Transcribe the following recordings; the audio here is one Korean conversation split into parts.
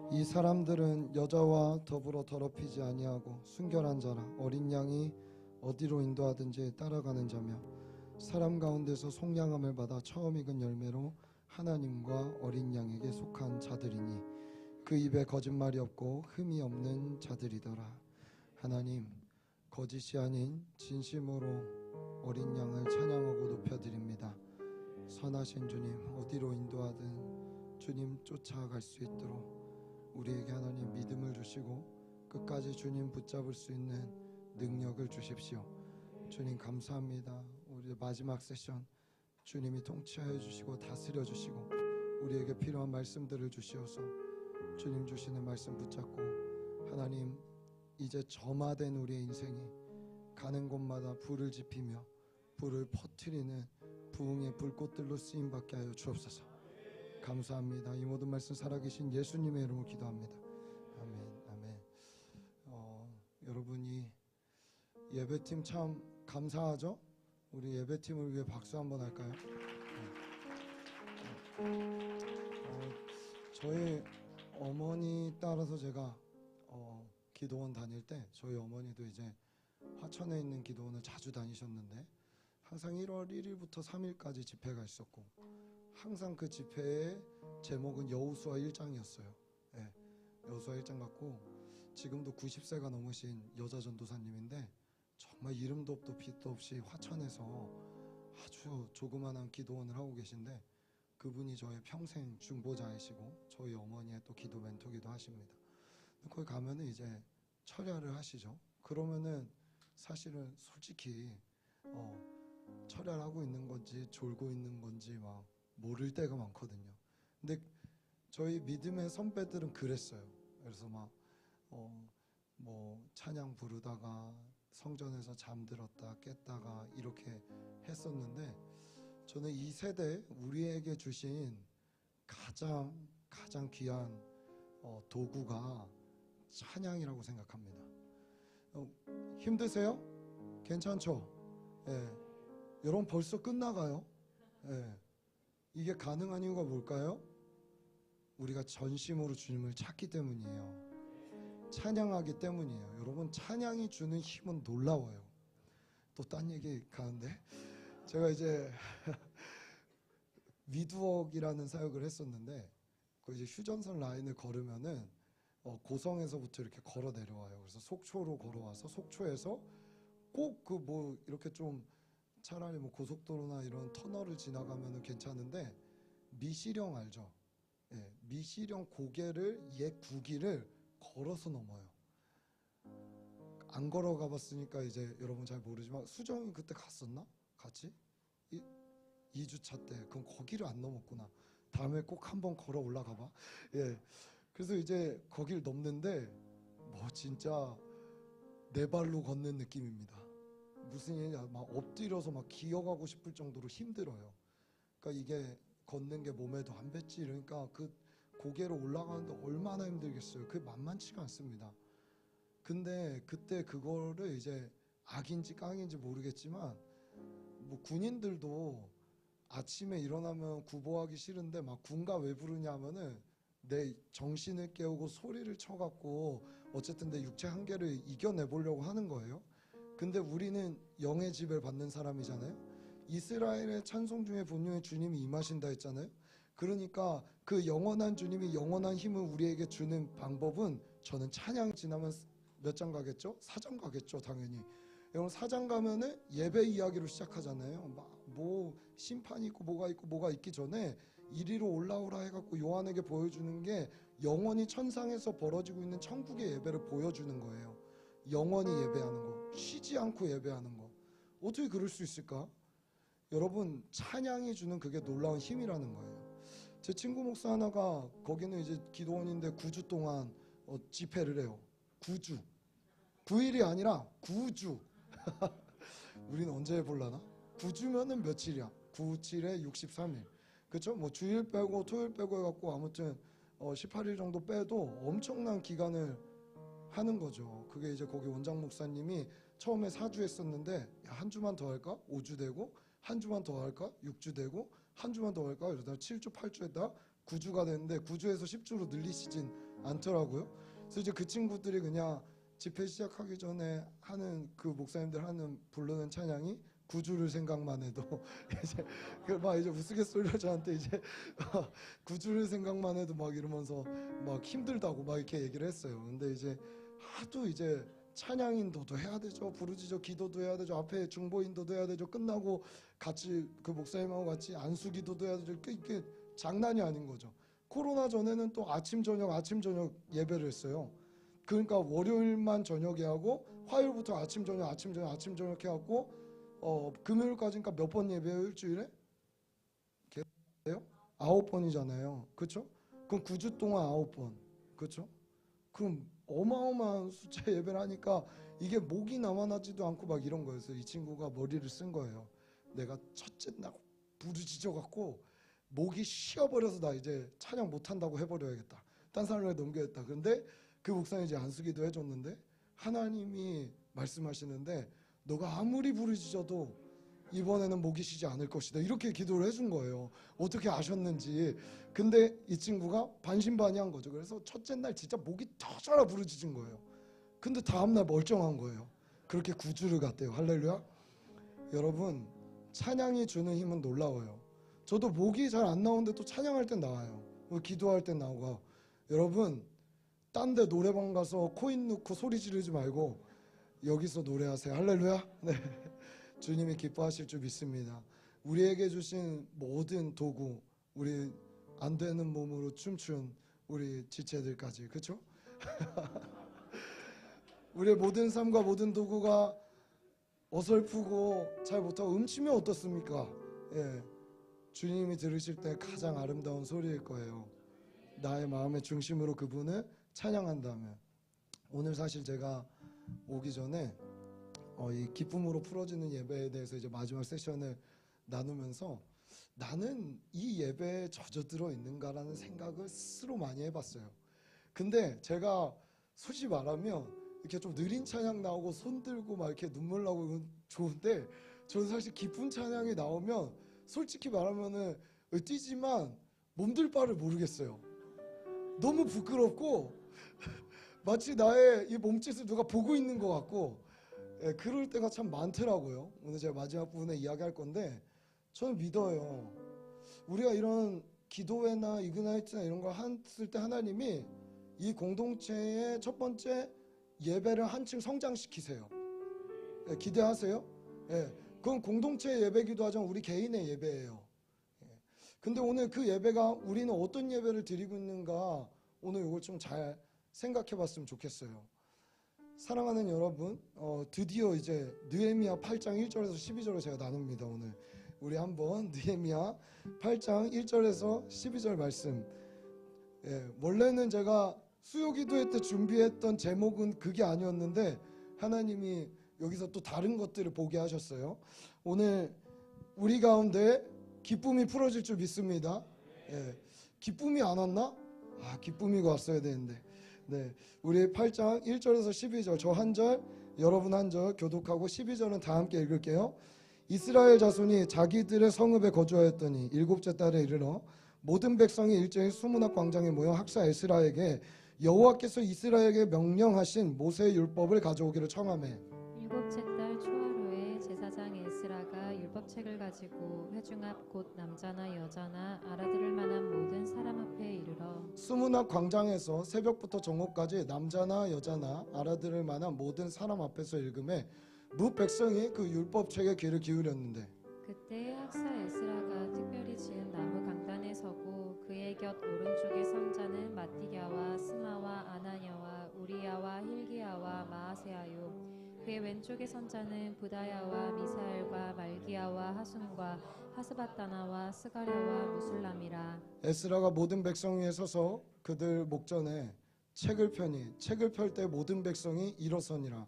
이 사람들은 여자와 더불어 더럽히지 아니하고 순결한 자라. 어린 양이 어디로 인도하든지 따라가는 자며 사람 가운데서 속량함을 받아 처음 익은 열매로 하나님과 어린 양에게 속한 자들이니 그 입에 거짓말이 없고 흠이 없는 자들이더라. 하나님, 거짓이 아닌 진심으로 어린 양을 찬양하고 높여드립니다. 선하신 주님, 어디로 인도하든 주님 쫓아갈 수 있도록 우리에게 하나님 믿음을 주시고 끝까지 주님 붙잡을 수 있는 능력을 주십시오. 주님 감사합니다. 우리 마지막 세션 주님이 통치하여 주시고 다스려 주시고 우리에게 필요한 말씀들을 주시어서 주님 주시는 말씀 붙잡고 하나님, 이제 점화된 우리의 인생이 가는 곳마다 불을 지피며 불을 퍼뜨리는 부흥의 불꽃들로 쓰임받게 하여 주옵소서. 감사합니다. 이 모든 말씀 살아계신 예수님의 이름으로 기도합니다. 아멘. 아멘. 여러분이 예배팀 참 감사하죠? 우리 예배팀을 위해 박수 한번 할까요? 저희 어머니 따라서 제가 기도원 다닐 때 저희 어머니도 이제 화천에 있는 기도원을 자주 다니셨는데 항상 1월 1일부터 3일까지 집회가 있었고 항상 그 집회의 제목은 여호수아 1장이었어요. 네, 여호수아 1장 같고 지금도 90세가 넘으신 여자 전도사님인데 정말 이름도 없고 빛도 없이 화천에서 아주 조그만한 기도원을 하고 계신데 그분이 저의 평생 중보자이시고 저희 어머니의 또 기도 멘토기도 하십니다. 거기 가면은 이제 철야를 하시죠. 그러면은 사실은 솔직히 철야를 하고 있는 건지 졸고 있는 건지 막 모를 때가 많거든요. 근데 저희 믿음의 선배들은 그랬어요. 그래서 막 뭐 찬양 부르다가 성전에서 잠들었다 깼다가 이렇게 했었는데 저는 이 세대 우리에게 주신 가장 귀한 도구가 찬양이라고 생각합니다. 힘드세요? 괜찮죠? 예. 여러분 벌써 끝나가요? 예. 이게 가능한 이유가 뭘까요? 우리가 전심으로 주님을 찾기 때문이에요. 찬양하기 때문이에요. 여러분 찬양이 주는 힘은 놀라워요. 또 딴 얘기 가는데 제가 이제 위두억이라는 사역을 했었는데 그 이제 휴전선 라인을 걸으면은 고성에서부터 이렇게 걸어 내려와요. 그래서 속초로 걸어와서 속초에서 꼭 그 뭐 이렇게 좀 차라리 뭐 고속도로나 이런 터널을 지나가면은 괜찮은데 미시령 알죠? 예, 미시령 고개를 옛 구기를 걸어서 넘어요. 안 걸어가 봤으니까 이제 여러분 잘 모르지만 수정이 그때 갔었나? 같이? 2주차 때. 그럼 거기를 안 넘었구나. 다음에 꼭 한번 걸어 올라가 봐. 예. 그래서 이제 거길 넘는데 뭐 진짜 네 발로 걷는 느낌입니다. 무슨 얘기냐, 막 엎드려서 막 기어가고 싶을 정도로 힘들어요. 그러니까 이게 걷는 게 몸에도 안 뱉지. 그러니까 그 고개로 올라가는데 얼마나 힘들겠어요. 그게 만만치가 않습니다. 근데 그때 그거를 이제 악인지 깡인지 모르겠지만 뭐 군인들도 아침에 일어나면 구보하기 싫은데 막 군가 왜 부르냐 하면은 내 정신을 깨우고 소리를 쳐갖고 어쨌든 내 육체 한계를 이겨내보려고 하는 거예요. 근데 우리는 영의 지배를 받는 사람이잖아요. 이스라엘의 찬송 중에 본능의 주님이 임하신다 했잖아요. 그러니까 그 영원한 주님이 영원한 힘을 우리에게 주는 방법은 저는 찬양 지나면 몇 장 가겠죠? 4장 가겠죠, 당연히. 여러분 4장 가면은 예배 이야기로 시작하잖아요. 뭐 심판이 있고 뭐가 있기 전에 이리로 올라오라 해갖고 요한에게 보여주는 게 영원히 천상에서 벌어지고 있는 천국의 예배를 보여주는 거예요. 영원히 예배하는 거, 쉬지 않고 예배하는 거. 어떻게 그럴 수 있을까? 여러분 찬양이 주는 그게 놀라운 힘이라는 거예요. 제 친구 목사 하나가 거기는 이제 기도원인데 9주 동안 집회를 해요. 9주 9일이 아니라 9주 우리는 언제 해볼라나? 9주면은 며칠이야? 9, 7에 63일. 그쵸? 뭐 주일 빼고 토요일 빼고 해갖고 아무튼 18일 정도 빼도 엄청난 기간을 하는 거죠. 그게 이제 거기 원장 목사님이 처음에 4주 했었는데 한 주만 더 할까? 5주 되고 한 주만 더 할까? 6주 되고 한 주만 더 할까? 이러다가 7주 8주 했다 9주가 됐는데 9주에서 10주로 늘리시진 않더라고요. 그래서 이제 그 친구들이 그냥 집회 시작하기 전에 하는 그 목사님들 하는 부르는 찬양이 9주를 생각만 해도 이제 막 이제 우스갯소리로 저한테 이제 9주를 생각만 해도 막 이러면서 막 힘들다고 막 이렇게 얘기를 했어요. 근데 이제 하도 이제 찬양 인도도 해야 되죠, 부르짖어 기도도 해야 되죠, 앞에 중보 인도도 해야 되죠, 끝나고 같이 그 목사님하고 같이 안수 기도도 해야 되죠. 이게 장난이 아닌 거죠. 코로나 전에는 또 아침 저녁 예배를 했어요. 그러니까 월요일만 저녁에 하고 화요일부터 아침 저녁 해갖고 금요일까지니까 몇 번 예배해요 일주일에? 9번이잖아요. 그렇죠? 그럼 9주 동안 9번. 그렇죠? 그럼 어마어마한 숫자 예배를 하니까 이게 목이 남아나지도 않고 막 이런 거였어요. 이 친구가 머리를 쓴 거예요. 내가 첫째 날 부르짖어 갖고 목이 쉬어버려서 나 이제 찬양 못한다고 해버려야겠다. 딴 사람에 넘겨야겠다. 근데 그 목사님이 이제 안수기도 해줬는데 하나님이 말씀하시는데 너가 아무리 부르짖어도 이번에는 목이 쉬지 않을 것이다. 이렇게 기도를 해준 거예요. 어떻게 아셨는지. 근데 이 친구가 반신반의한 거죠. 그래서 첫째 날 진짜 목이 터져라 부르짖은 거예요. 근데 다음날 멀쩡한 거예요. 그렇게 9주를 갔대요. 할렐루야. 여러분, 찬양이 주는 힘은 놀라워요. 저도 목이 잘 안 나오는데 또 찬양할 땐 나와요. 기도할 땐 나오고. 여러분, 딴 데 노래방 가서 코인 넣고 소리 지르지 말고 여기서 노래하세요. 할렐루야. 네. 주님이 기뻐하실 줄 믿습니다. 우리에게 주신 모든 도구, 우리 안 되는 몸으로 춤춘 우리 지체들까지, 그렇죠? 우리의 모든 삶과 모든 도구가 어설프고 잘 못하고 음치면 어떻습니까? 예, 주님이 들으실 때 가장 아름다운 소리일 거예요. 나의 마음의 중심으로 그분을 찬양한다면. 오늘 사실 제가 오기 전에 이 기쁨으로 풀어지는 예배에 대해서 이제 마지막 세션을 나누면서 나는 이 예배에 젖어들어 있는가라는 생각을 스스로 많이 해봤어요. 근데 제가 솔직히 말하면 이렇게 좀 느린 찬양 나오고 손 들고 막 이렇게 눈물 나고 이건 좋은데 저는 사실 기쁜 찬양이 나오면 솔직히 말하면은 뛰지만 몸둘 바를 모르겠어요. 너무 부끄럽고 마치 나의 이 몸짓을 누가 보고 있는 것 같고 그럴 때가 참 많더라고요. 오늘 제가 마지막 부분에 이야기할 건데 저는 믿어요. 우리가 이런 기도회나 이그나이트나 이런 걸 했을 때 하나님이 이 공동체의 첫 번째 예배를 한층 성장시키세요. 기대하세요. 그건 공동체 예배기도 하지만 우리 개인의 예배예요. 근데 오늘 그 예배가 우리는 어떤 예배를 드리고 있는가 오늘 이걸 좀 잘 생각해 봤으면 좋겠어요. 사랑하는 여러분, 드디어 이제 느헤미야 8장 1절에서 12절을 제가 나눕니다. 오늘 우리 한번 느헤미야 8장 1절에서 12절 말씀. 원래는 제가 수요기도회 때 준비했던 제목은 그게 아니었는데 하나님이 여기서 또 다른 것들을 보게 하셨어요. 오늘 우리 가운데 기쁨이 풀어질 줄 믿습니다. 기쁨이 안 왔나? 기쁨이 왔어야 되는데. 네, 우리 8장 1절에서 12절 저 한 절, 여러분 한 절 교독하고 12절은 다 함께 읽을게요. 이스라엘 자손이 자기들의 성읍에 거주하였더니 일곱째 달에 이르러 모든 백성이 일제히 수문학 광장에 모여 학사 에스라에게 여호와께서 이스라엘에게 명령하신 모세의 율법을 가져오기를 청하매 일곱째 달 초하루에 제사장 에스라가 율법책을 가지고 회중 앞 곧 남자나 여자나 알아들을 만한 모든 사람 앞에 이르러 수문학 광장에서 새벽부터 정오까지 남자나 여자나 알아들을 만한 모든 사람 앞에서 읽음에 무 백성이 그 율법책에 귀를 기울였는데 그때 학사 에스라가 특별히 지은 나무 강단에 서고 그의 곁 오른쪽에 선 자는 마띠냐와 스마와 아나냐와 우리야와 힐기야와 마아세야요 그의 왼쪽에 선 자는 부다야와 미사엘과 말기야와 하순과 하스바다나와 스가랴와 무술람이라. 에스라가 모든 백성 위에 서서 그들 목전에 책을 펴니 책을 펼 때 모든 백성이 일어서니라.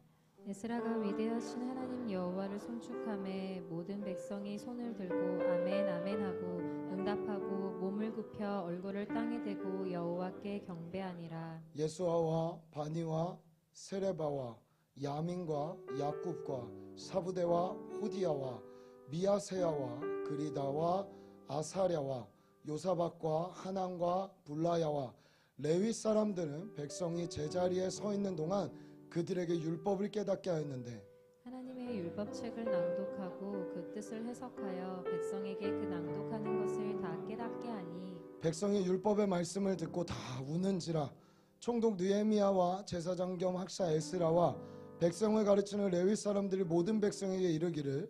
에스라가 위대하신 하나님 여호와를 송축하매 모든 백성이 손을 들고 아멘 아멘 하고 응답하고 몸을 굽혀 얼굴을 땅에 대고 여호와께 경배하니라. 예수아와 바니와 세레바와 야민과 야굽과 사부대와 호디야와 미아세야와 그리다와 아사랴와 요사박과 하난과 불라야와 레위 사람들은 백성이 제자리에 서 있는 동안 그들에게 율법을 깨닫게 하였는데 하나님의 율법책을 낭독하고 그 뜻을 해석하여 백성에게 그 낭독하는 것을 다 깨닫게 하니 백성이 율법의 말씀을 듣고 다 우는지라. 총독 느헤미야와 제사장 겸 학사 에스라와 백성을 가르치는 레위 사람들이 모든 백성에게 이르기를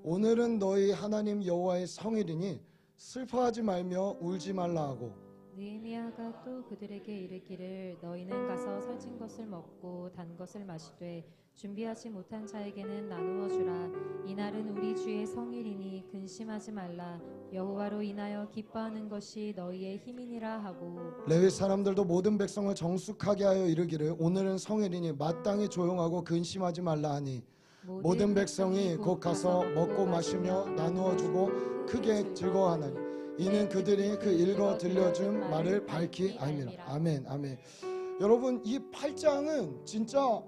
오늘은 너희 하나님 여호와의 성일이니 슬퍼하지 말며 울지 말라 하고 느헤미야가 또 그들에게 이르기를 너희는 가서 살찐 것을 먹고 단 것을 마시되 준비하지 못한 자에게는 나누어 주라. 이날은 우리 주의 성일이니 근심하지 말라. 여호와로 인하여 기뻐하는 것이 너희의 힘이니라 하고 레위 사람들도 모든 백성을 정숙하게 하여 이르기를 오늘은 성일이니 마땅히 조용하고 근심하지 말라 하니 모든 백성이 곧 가서 먹고 마시며 나누어 주고 크게 즐거워하나니 이는 그들이 그 읽어 들려준 말을 밝히 알미라. 아멘. 아멘. 여러분 이 8장은 진짜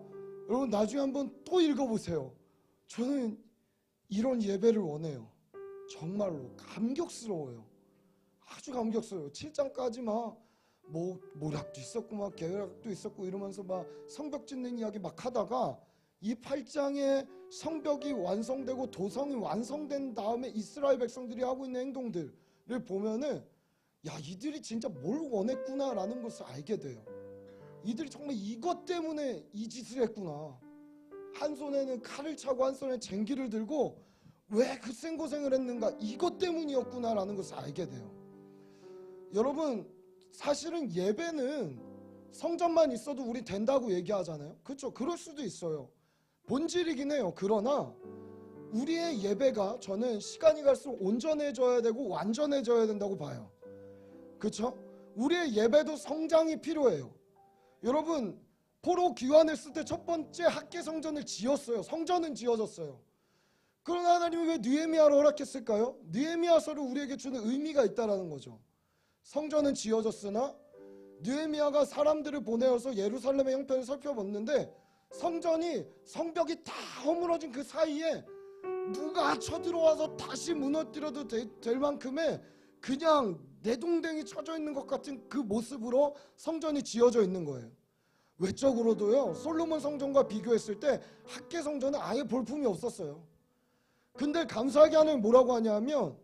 여러분 나중에 한번 또 읽어보세요. 저는 이런 예배를 원해요. 정말로 감격스러워요. 아주 감격스러워요. 7장까지 막 뭐 모략도 있었고 막 계략도 있었고 이러면서 막 성벽 짓는 이야기 막 하다가 이 8장에 성벽이 완성되고 도성이 완성된 다음에 이스라엘 백성들이 하고 있는 행동들을 보면은 야 이들이 진짜 뭘 원했구나라는 것을 알게 돼요. 이들이 정말 이것 때문에 이 짓을 했구나. 한 손에는 칼을 차고 한 손에 쟁기를 들고 왜 그 생고생을 했는가 이것 때문이었구나라는 것을 알게 돼요. 여러분 사실은 예배는 성전만 있어도 우리 된다고 얘기하잖아요. 그렇죠? 그럴 수도 있어요. 본질이긴 해요. 그러나 우리의 예배가 저는 시간이 갈수록 온전해져야 되고 완전해져야 된다고 봐요. 그렇죠? 우리의 예배도 성장이 필요해요. 여러분 포로 귀환했을 때 첫 번째 학계 성전을 지었어요. 성전은 지어졌어요. 그러나 하나님이 왜 느헤미야를 허락했을까요? 느헤미야서를 우리에게 주는 의미가 있다라는 거죠. 성전은 지어졌으나 느헤미야가 사람들을 보내어서 예루살렘의 형편을 살펴봤는데 성벽이 다 허물어진 그 사이에 누가 쳐들어와서 다시 무너뜨려도 될 만큼의 그냥 내동댕이 쳐져 있는 것 같은 그 모습으로 성전이 지어져 있는 거예요. 외적으로도요 솔로몬 성전과 비교했을 때 학계 성전은 아예 볼품이 없었어요. 근데 감사하게 하나님 뭐라고 하냐면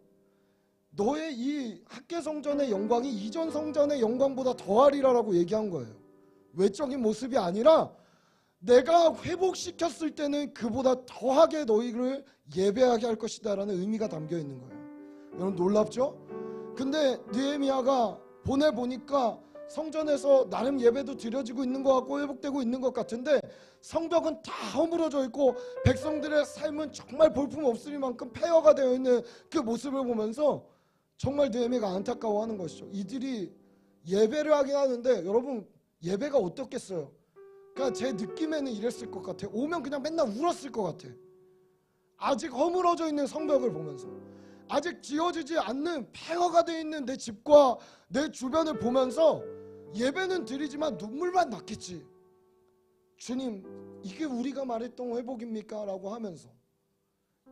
너의 이 학계 성전의 영광이 이전 성전의 영광보다 더하리라라고 얘기한 거예요. 외적인 모습이 아니라 내가 회복시켰을 때는 그보다 더하게 너희를 예배하게 할 것이다 라는 의미가 담겨 있는 거예요. 여러분 놀랍죠? 근데 느헤미야가 보내보니까 성전에서 나름 예배도 드려지고 있는 것 같고 회복되고 있는 것 같은데 성벽은 다 허물어져 있고 백성들의 삶은 정말 볼품없으리만큼 폐허가 되어 있는 그 모습을 보면서 정말 느헤미야가 안타까워하는 것이죠. 이들이 예배를 하긴 하는데 여러분 예배가 어떻겠어요? 그러니까 제 느낌에는 이랬을 것 같아요. 오면 그냥 맨날 울었을 것 같아. 아직 허물어져 있는 성벽을 보면서 아직 지어지지 않는 폐허가 되어 있는 내 집과 내 주변을 보면서 예배는 드리지만 눈물만 났겠지. 주님 이게 우리가 말했던 회복입니까? 라고 하면서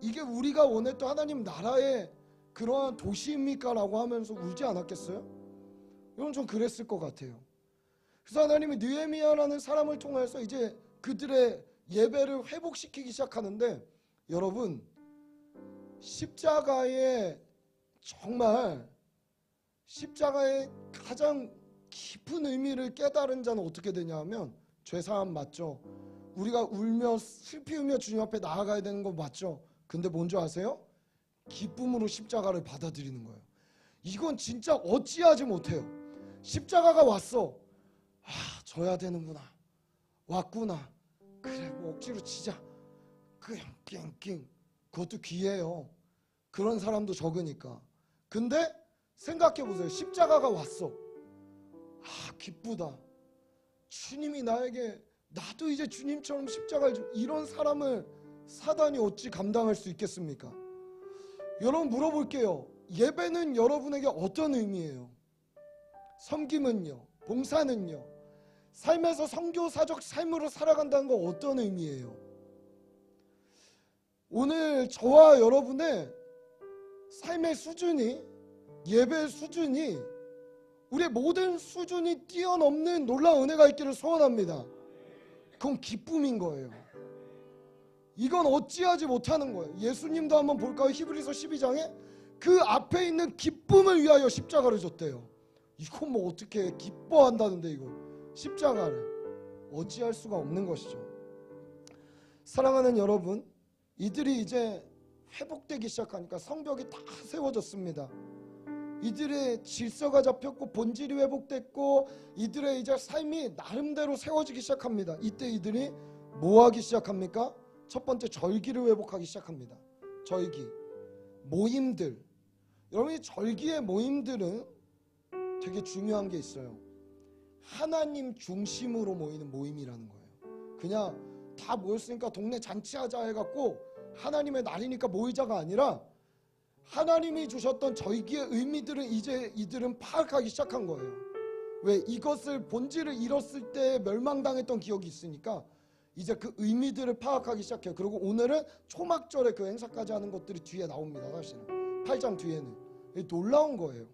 이게 우리가 원했던 하나님 나라의 그러한 도시입니까? 라고 하면서 울지 않았겠어요? 여러분 좀 그랬을 것 같아요. 그래서 하나님이 느헤미야라는 사람을 통해서 이제 그들의 예배를 회복시키기 시작하는데 여러분 십자가의 가장 깊은 의미를 깨달은 자는 어떻게 되냐면 죄사함 맞죠? 우리가 울며 슬피 울며 주님 앞에 나아가야 되는 거 맞죠? 근데 뭔지 아세요? 기쁨으로 십자가를 받아들이는 거예요. 이건 진짜 어찌하지 못해요. 십자가가 왔어. 져야 되는구나. 왔구나. 그래 뭐 억지로 지자. 낑낑 그것도 귀해요. 그런 사람도 적으니까. 근데 생각해보세요. 십자가가 왔어. 기쁘다. 주님이 나에게 나도 이제 주님처럼 십자가를 좀 이런 사람을 사단이 어찌 감당할 수 있겠습니까? 여러분 물어볼게요. 예배는 여러분에게 어떤 의미예요? 섬김은요? 봉사는요? 삶에서 선교사적 삶으로 살아간다는 건 어떤 의미예요? 오늘 저와 여러분의 삶의 수준이 예배 수준이 우리의 모든 수준이 뛰어넘는 놀라운 은혜가 있기를 소원합니다. 그건 기쁨인 거예요. 이건 어찌하지 못하는 거예요. 예수님도 한번 볼까요? 히브리서 12장에 그 앞에 있는 기쁨을 위하여 십자가를 줬대요. 이건 뭐 어떻게 기뻐한다는데 이거 십자가를 어찌할 수가 없는 것이죠. 사랑하는 여러분, 이들이 이제 회복되기 시작하니까 성벽이 다 세워졌습니다. 이들의 질서가 잡혔고 본질이 회복됐고 이들의 이제 삶이 나름대로 세워지기 시작합니다. 이때 이들이 뭐 하기 시작합니까? 첫 번째, 절기를 회복하기 시작합니다. 절기, 모임들. 여러분, 이 절기의 모임들은 되게 중요한 게 있어요. 하나님 중심으로 모이는 모임이라는 거예요. 그냥 다 모였으니까 동네 잔치하자 해갖고 하나님의 날이니까 모이자가 아니라 하나님이 주셨던 절기의 의미들은 이제 이들은 파악하기 시작한 거예요. 왜? 이것을 본질을 잃었을 때 멸망당했던 기억이 있으니까 이제 그 의미들을 파악하기 시작해요. 그리고 오늘은 초막절에 그 행사까지 하는 것들이 뒤에 나옵니다. 사실은 8장 뒤에는 놀라운 거예요.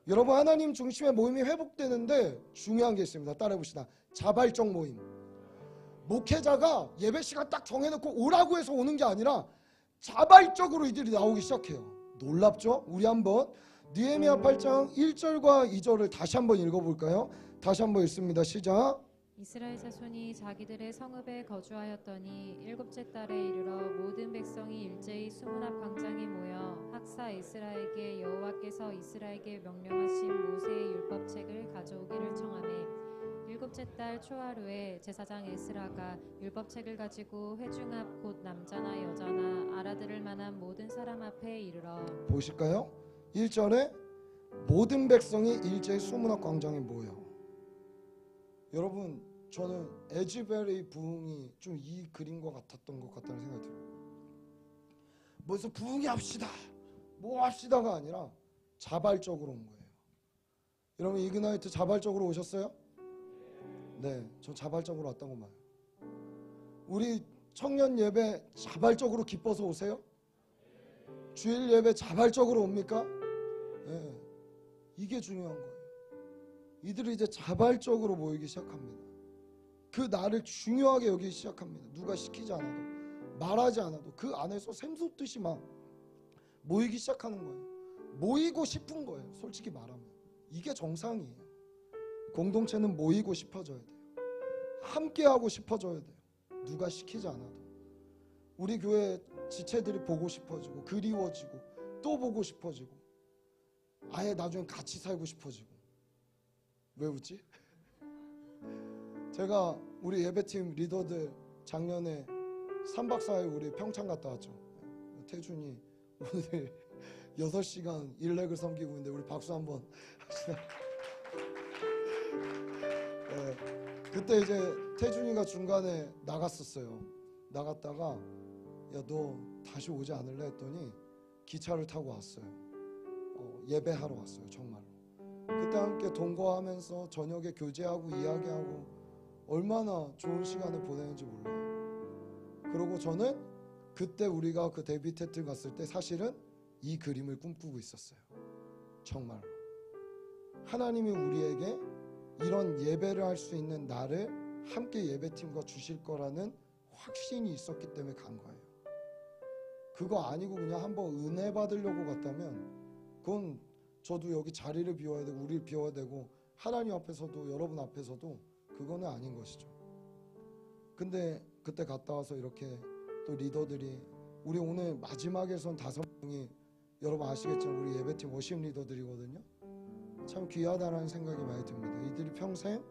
여러분, 하나님 중심의 모임이 회복되는데 중요한 게 있습니다. 따라해봅시다. 자발적 모임. 목회자가 예배 시간 딱 정해놓고 오라고 해서 오는 게 아니라 자발적으로 이들이 나오기 시작해요. 놀랍죠? 우리 한번 느헤미야 8장 1절과 2절을 다시 한번 읽어볼까요? 다시 한번 읽습니다. 시작. 이스라엘 자손이 자기들의 성읍에 거주하였더니 일곱째 달에 이르러 모든 백성이 일제히 수문 앞 광장에 모여 학사 에스라에게 여호와께서 이스라엘에게 명령하신 모세의 율법책을 가져오기를 청하매 일곱째 달 초하루에 제사장 에스라가 율법책을 가지고 회중 앞 곧 남자나 여자나 알아들을 만한 모든 사람 앞에 이르러 보실까요? 1절에 모든 백성이 일제히 수문 앞 광장에 모여. 여러분, 저는 에즈벨의 부흥이 좀 이 그림과 같았던 것 같다는 생각이 들어요. 뭐해서 부흥이 합시다 뭐 합시다가 아니라 자발적으로 온 거예요. 여러분, 이그나이트 자발적으로 오셨어요? 네, 저 자발적으로 왔다고 말해요. 우리 청년 예배 자발적으로 기뻐서 오세요? 주일 예배 자발적으로 옵니까? 네, 이게 중요한 거예요. 이들이 이제 자발적으로 모이기 시작합니다. 그 날을 중요하게 여기기 시작합니다. 누가 시키지 않아도, 말하지 않아도 그 안에서 샘솟듯이 막 모이기 시작하는 거예요. 모이고 싶은 거예요. 솔직히 말하면 이게 정상이에요. 공동체는 모이고 싶어져야 돼요. 함께하고 싶어져야 돼요. 누가 시키지 않아도. 우리 교회 지체들이 보고 싶어지고 그리워지고 또 보고 싶어지고 아예 나중에 같이 살고 싶어지고. 왜 웃지? 제가 우리 예배팀 리더들 작년에 3박 4일 우리 평창 갔다 왔죠. 태준이 오늘 6시간 일렉을 섬기고 있는데 우리 박수 한번 합시다. 네, 그때 이제 태준이가 중간에 나갔었어요. 나갔다가 야, 너 다시 오지 않을래 했더니 기차를 타고 왔어요. 예배하러 왔어요. 정말로. 그때 함께 동거하면서 저녁에 교제하고 이야기하고 얼마나 좋은 시간을 보내는지 몰라요. 그리고 저는 그때 우리가 그 데뷔 테틀 갔을 때 사실은 이 그림을 꿈꾸고 있었어요. 정말로. 하나님이 우리에게 이런 예배를 할 수 있는 날을 함께 예배팀과 주실 거라는 확신이 있었기 때문에 간 거예요. 그거 아니고 그냥 한번 은혜 받으려고 갔다면 그건 저도 여기 자리를 비워야 되고 우리를 비워야 되고 하나님 앞에서도 여러분 앞에서도 그거는 아닌 것이죠. 근데 그때 갔다 와서 이렇게 또 리더들이 우리 오늘 마지막에 선 5명이 여러분 아시겠지만 우리 예배팀 워십 리더들이거든요. 참 귀하다라는 생각이 많이 듭니다. 이들이 평생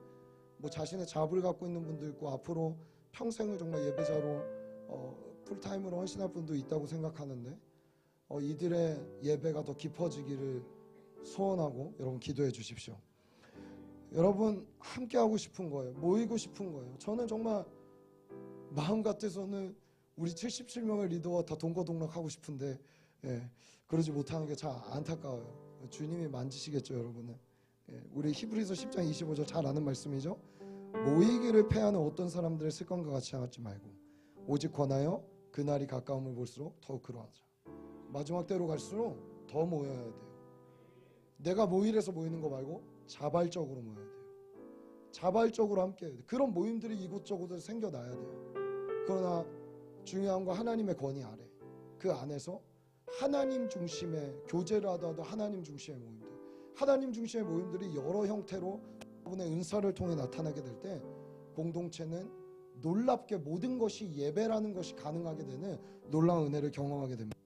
뭐 자신의 잡을 갖고 있는 분도 있고 앞으로 평생을 정말 예배자로 풀타임으로 헌신할 분도 있다고 생각하는데 이들의 예배가 더 깊어지기를 소원하고 여러분 기도해 주십시오. 여러분 함께하고 싶은 거예요. 모이고 싶은 거예요. 저는 정말 마음 같아서는 우리 77명의 리더와 다 동거동락하고 싶은데 그러지 못하는 게 참 안타까워요. 주님이 만지시겠죠, 여러분은. 우리 히브리서 10장 25절 잘 아는 말씀이죠. 모이기를 패하는 어떤 사람들의 습관과 같이 하지 말고 오직 권하여 그날이 가까움을 볼수록 더욱 그러하자. 마지막 때로 갈수록 더 모여야 돼요. 내가 모이래서 모이는 거 말고 자발적으로 모여야 돼요. 자발적으로 함께 해야 돼요. 그런 모임들이 이곳저곳에 생겨나야 돼요. 그러나 중요한 건 하나님의 권위 아래, 그 안에서 하나님 중심의 교제를 하더라도 하나님 중심의 모임들, 하나님 중심의 모임들이 여러 형태로 여러분의 은사를 통해 나타나게 될 때 공동체는 놀랍게 모든 것이 예배라는 것이 가능하게 되는 놀라운 은혜를 경험하게 됩니다.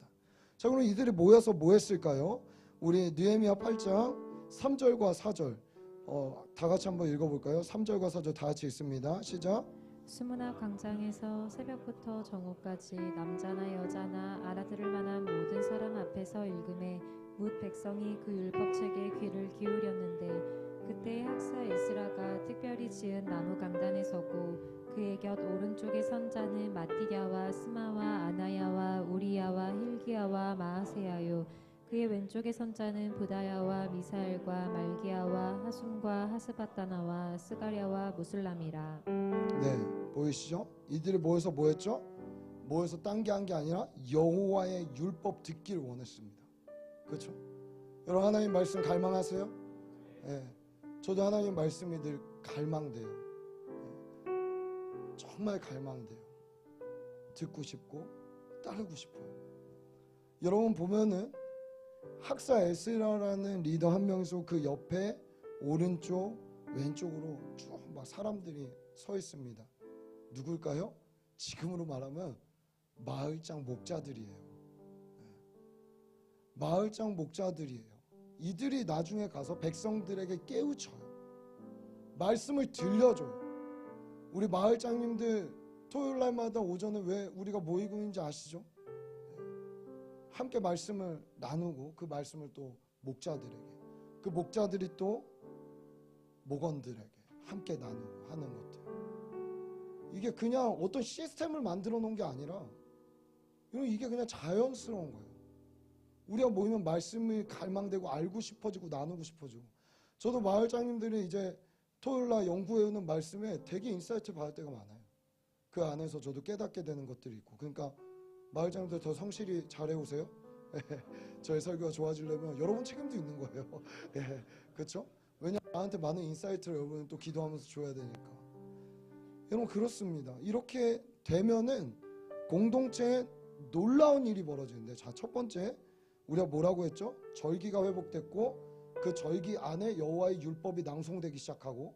자, 그럼 이들이 모여서 뭐 했을까요? 우리 느헤미야 8장 3절과 4절 다 같이 한번 읽어볼까요? 3절과 4절 다 같이 읽습니다. 시작. 수문학 광장에서 새벽부터 정오까지 남자나 여자나 알아들을 만한 모든 사람 앞에서 읽음에 뭇 백성이 그 율법책에 귀를 기울였는데 그때 학사 에스라가 특별히 지은 나무 강단에 서고 그의 곁 오른쪽에 선 자는 마띠랴와 스마와 아나야와 우리야와 힐기야와 마아세야요 그의 왼쪽에 선 자는 부다야와 미사엘과 말기야와 하숨과 하스바다나와 스가랴와 무슬람이라. 네, 보이시죠? 이들이 모여서 뭐 했죠? 모여서 딴 게 한 게 아니라 여호와의 율법 듣기를 원했습니다. 그렇죠? 여러분 하나님 말씀 갈망하세요? 네, 저도 하나님 말씀이 늘 갈망돼요. 네, 정말 갈망돼요. 듣고 싶고 따르고 싶어요. 여러분 보면은 학사 에스라라는 리더 한 명이서 그 옆에 오른쪽 왼쪽으로 쭉 막 사람들이 서 있습니다. 누굴까요? 지금으로 말하면 마을장 목자들이에요. 마을장 목자들이에요. 이들이 나중에 가서 백성들에게 깨우쳐요. 말씀을 들려줘요. 우리 마을장님들 토요일 날마다 오전에 왜 우리가 모이고 있는지 아시죠? 함께 말씀을 나누고 그 말씀을 또 목자들에게, 그 목자들이 또 목원들에게 함께 나누고 하는 것들. 이게 그냥 어떤 시스템을 만들어 놓은 게 아니라 이게 그냥 자연스러운 거예요. 우리가 모이면 말씀이 갈망되고 알고 싶어지고 나누고 싶어지고. 저도 마을장님들이 이제 토요일날 연구해오는 말씀에 되게 인사이트 받을 때가 많아요. 그 안에서 저도 깨닫게 되는 것들이 있고. 그러니까 마을장님들 더 성실히 잘해오세요. 저의 설교가 좋아지려면 여러분 책임도 있는 거예요. 그렇죠? 왜냐하면 나한테 많은 인사이트를 여러분은 또 기도하면서 줘야 되니까. 여러분 그렇습니다. 이렇게 되면은 공동체에 놀라운 일이 벌어지는데, 자, 첫 번째 우리가 뭐라고 했죠? 절기가 회복됐고 그 절기 안에 여호와의 율법이 낭송되기 시작하고,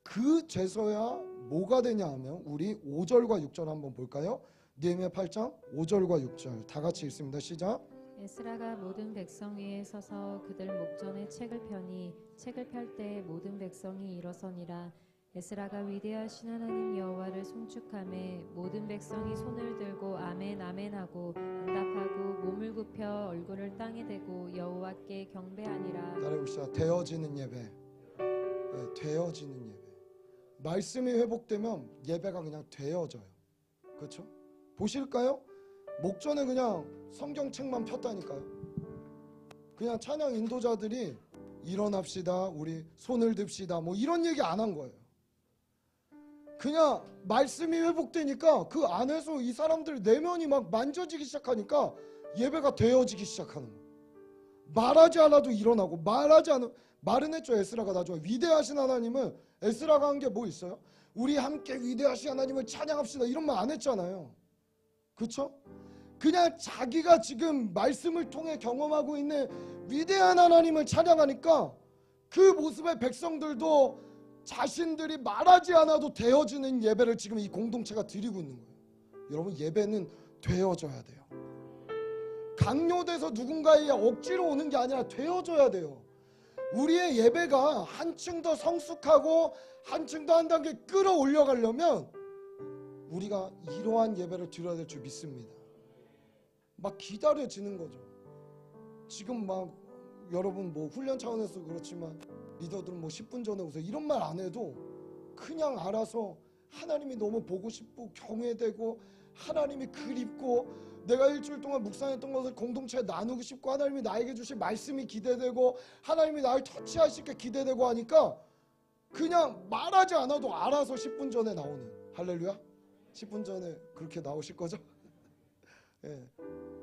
그 제서야 뭐가 되냐 하면 우리 5절과 6절 한번 볼까요? 느헤미야 8장 5절과 6절 다 같이 읽습니다. 시작. 에스라가 모든 백성 위에 서서 그들 목전에 책을 펴니 책을 펼 때 모든 백성이 일어서니라. 에스라가 위대하신 하나님 여호와를 송축하매 모든 백성이 손을 들고 아멘 아멘 하고 응답하고 몸을 굽혀 얼굴을 땅에 대고 여호와께 경배하니라. 따라해봅시다. 되어지는 예배. 네, 되어지는 예배. 말씀이 회복되면 예배가 그냥 되어져요. 그렇죠? 보실까요? 목전에 그냥 성경책만 폈다니까요. 그냥 찬양 인도자들이 일어납시다, 우리 손을 듭시다, 뭐 이런 얘기 안 한 거예요. 그냥 말씀이 회복되니까 그 안에서 이 사람들 내면이 막 만져지기 시작하니까 예배가 되어지기 시작하는 거예요. 말하지 않아도 일어나고, 말은 했죠. 에스라가 나중에 위대하신 하나님을, 에스라가 한 게 뭐 있어요? 우리 함께 위대하신 하나님을 찬양합시다 이런 말 안 했잖아요. 그렇죠? 그냥 자기가 지금 말씀을 통해 경험하고 있는 위대한 하나님을 찬양하니까 그 모습의 백성들도 자신들이 말하지 않아도 되어지는 예배를 지금 이 공동체가 드리고 있는 거예요. 여러분, 예배는 되어져야 돼요. 강요돼서 누군가의 억지로 오는 게 아니라 되어져야 돼요. 우리의 예배가 한층 더 성숙하고 한층 더 한 단계 끌어올려 가려면 우리가 이러한 예배를 드려야 될 줄 믿습니다. 막 기다려지는 거죠. 지금 막 여러분 뭐 훈련 차원에서 그렇지만 리더들은 뭐 10분 전에 오세요 이런 말 안 해도 그냥 알아서 하나님이 너무 보고 싶고 경외되고 하나님이 그립고 내가 일주일 동안 묵상했던 것을 공동체에 나누고 싶고 하나님이 나에게 주신 말씀이 기대되고 하나님이 나를 터치하실 게 기대되고 하니까 그냥 말하지 않아도 알아서 10분 전에 나오는, 할렐루야. 10분 전에 그렇게 나오실 거죠? 예.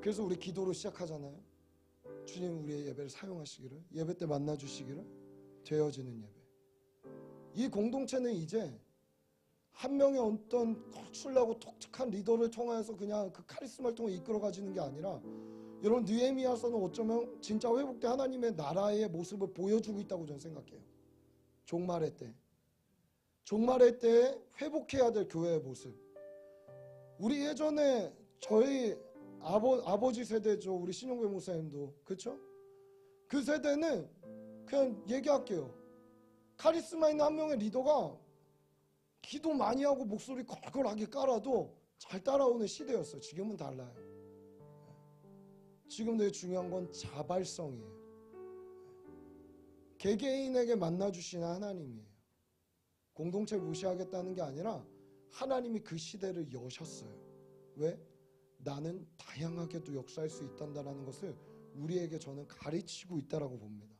그래서 우리 기도로 시작하잖아요. 주님 우리의 예배를 사용하시기를, 예배 때 만나주시기를, 되어지는 예배. 이 공동체는 이제 한 명의 어떤 거출나고 독특한 리더를 통해서 그냥 그 카리스마를 통해 이끌어가지는 게 아니라, 여러분 느헤미야서는 어쩌면 진짜 회복된 하나님의 나라의 모습을 보여주고 있다고 저는 생각해요. 종말의 때, 종말의 때에 회복해야 될 교회의 모습. 우리 예전에 저희 아버지 세대죠. 우리 신용배 목사님도 그렇죠? 그 세대는 그냥 얘기할게요. 카리스마 있는 한 명의 리더가 기도 많이 하고 목소리 걸걸하게 깔아도 잘 따라오는 시대였어요. 지금은 달라요. 지금 되게 중요한 건 자발성이에요. 개개인에게 만나주시는 하나님이에요. 공동체를 무시하겠다는 게 아니라 하나님이 그 시대를 여셨어요. 왜? 나는 다양하게도 역사할 수 있단다라는 것을 우리에게 저는 가르치고 있다라고 봅니다.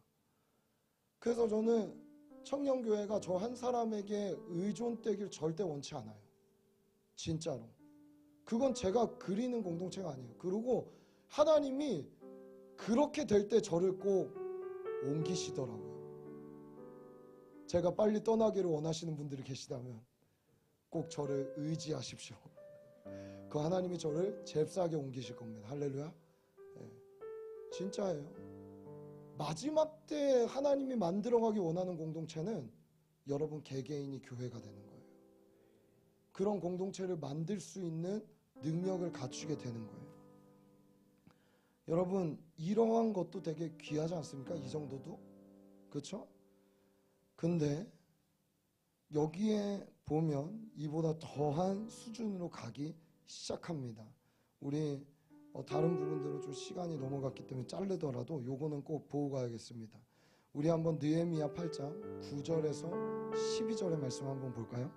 그래서 저는 청년교회가 저 한 사람에게 의존되길 절대 원치 않아요. 진짜로. 그건 제가 그리는 공동체가 아니에요. 그리고 하나님이 그렇게 될 때 저를 꼭 옮기시더라고요. 제가 빨리 떠나기를 원하시는 분들이 계시다면 꼭 저를 의지하십시오. 그 하나님이 저를 잽싸게 옮기실 겁니다. 할렐루야. 네. 진짜예요. 마지막 때 하나님이 만들어가기 원하는 공동체는 여러분 개개인이 교회가 되는 거예요. 그런 공동체를 만들 수 있는 능력을 갖추게 되는 거예요. 여러분 이러한 것도 되게 귀하지 않습니까? 이 정도도? 그렇죠? 근데 여기에 보면 이보다 더한 수준으로 가기 시작합니다. 우리 다른 부분들은 좀 시간이 넘어갔기 때문에 자르더라도 요거는 꼭 보고 가야겠습니다. 우리 한번 느헤미야 8장 9절에서 12절의 말씀 한번 볼까요?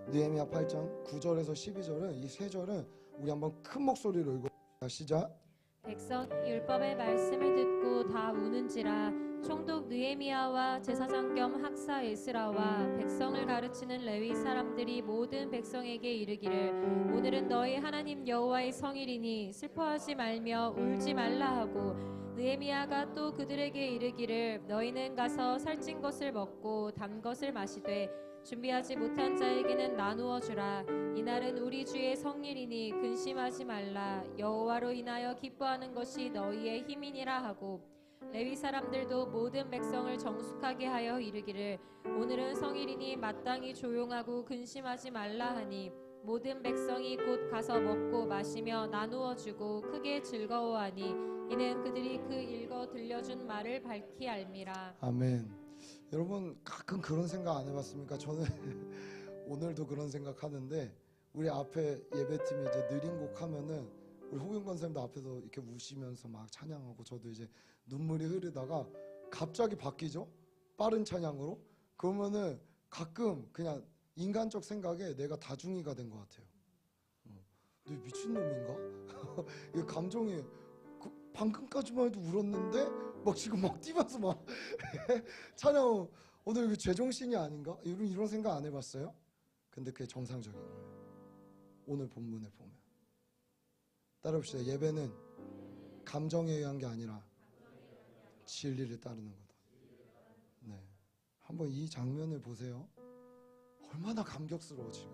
느헤미야 8장 9절에서 12절은 이 세 절은 우리 한번 큰 목소리로 읽어봅니다. 시작. 백성 율법의 말씀을 듣고 다 우는지라. 총독 느헤미야와 제사장 겸 학사 에스라와 백성을 가르치는 레위 사람들이 모든 백성에게 이르기를, 오늘은 너희 하나님 여호와의 성일이니 슬퍼하지 말며 울지 말라 하고, 느헤미야가 또 그들에게 이르기를, 너희는 가서 살찐 것을 먹고 단 것을 마시되 준비하지 못한 자에게는 나누어 주라. 이날은 우리 주의 성일이니 근심하지 말라. 여호와로 인하여 기뻐하는 것이 너희의 힘이니라 하고, 레위 사람들도 모든 백성을 정숙하게 하여 이르기를, 오늘은 성일이니 마땅히 조용하고 근심하지 말라 하니, 모든 백성이 곧 가서 먹고 마시며 나누어 주고 크게 즐거워하니, 이는 그들이 그 읽어 들려준 말을 밝히 알미라. 아멘. 여러분 가끔 그런 생각 안 해봤습니까? 저는 오늘도 그런 생각하는데, 우리 앞에 예배팀이 이제 느린 곡 하면은 우리 홍윤 권사님도 앞에서 이렇게 우시면서 막 찬양하고, 저도 이제 눈물이 흐르다가 갑자기 바뀌죠? 빠른 찬양으로. 그러면은 가끔 그냥 인간적 생각에 내가 다중이가 된 것 같아요. 너 미친놈인가? 이 감정이 방금까지만 해도 울었는데 막 지금 막 뛰면서 막 찬양, 오늘 이거 제정신이 아닌가? 이런 생각 안 해봤어요? 근데 그게 정상적인 거예요. 오늘 본문에 보면 따라합시다. 예배는 감정에 의한 게 아니라 진리를 따르는 거다. 네, 한번 이 장면을 보세요. 얼마나 감격스러워. 지금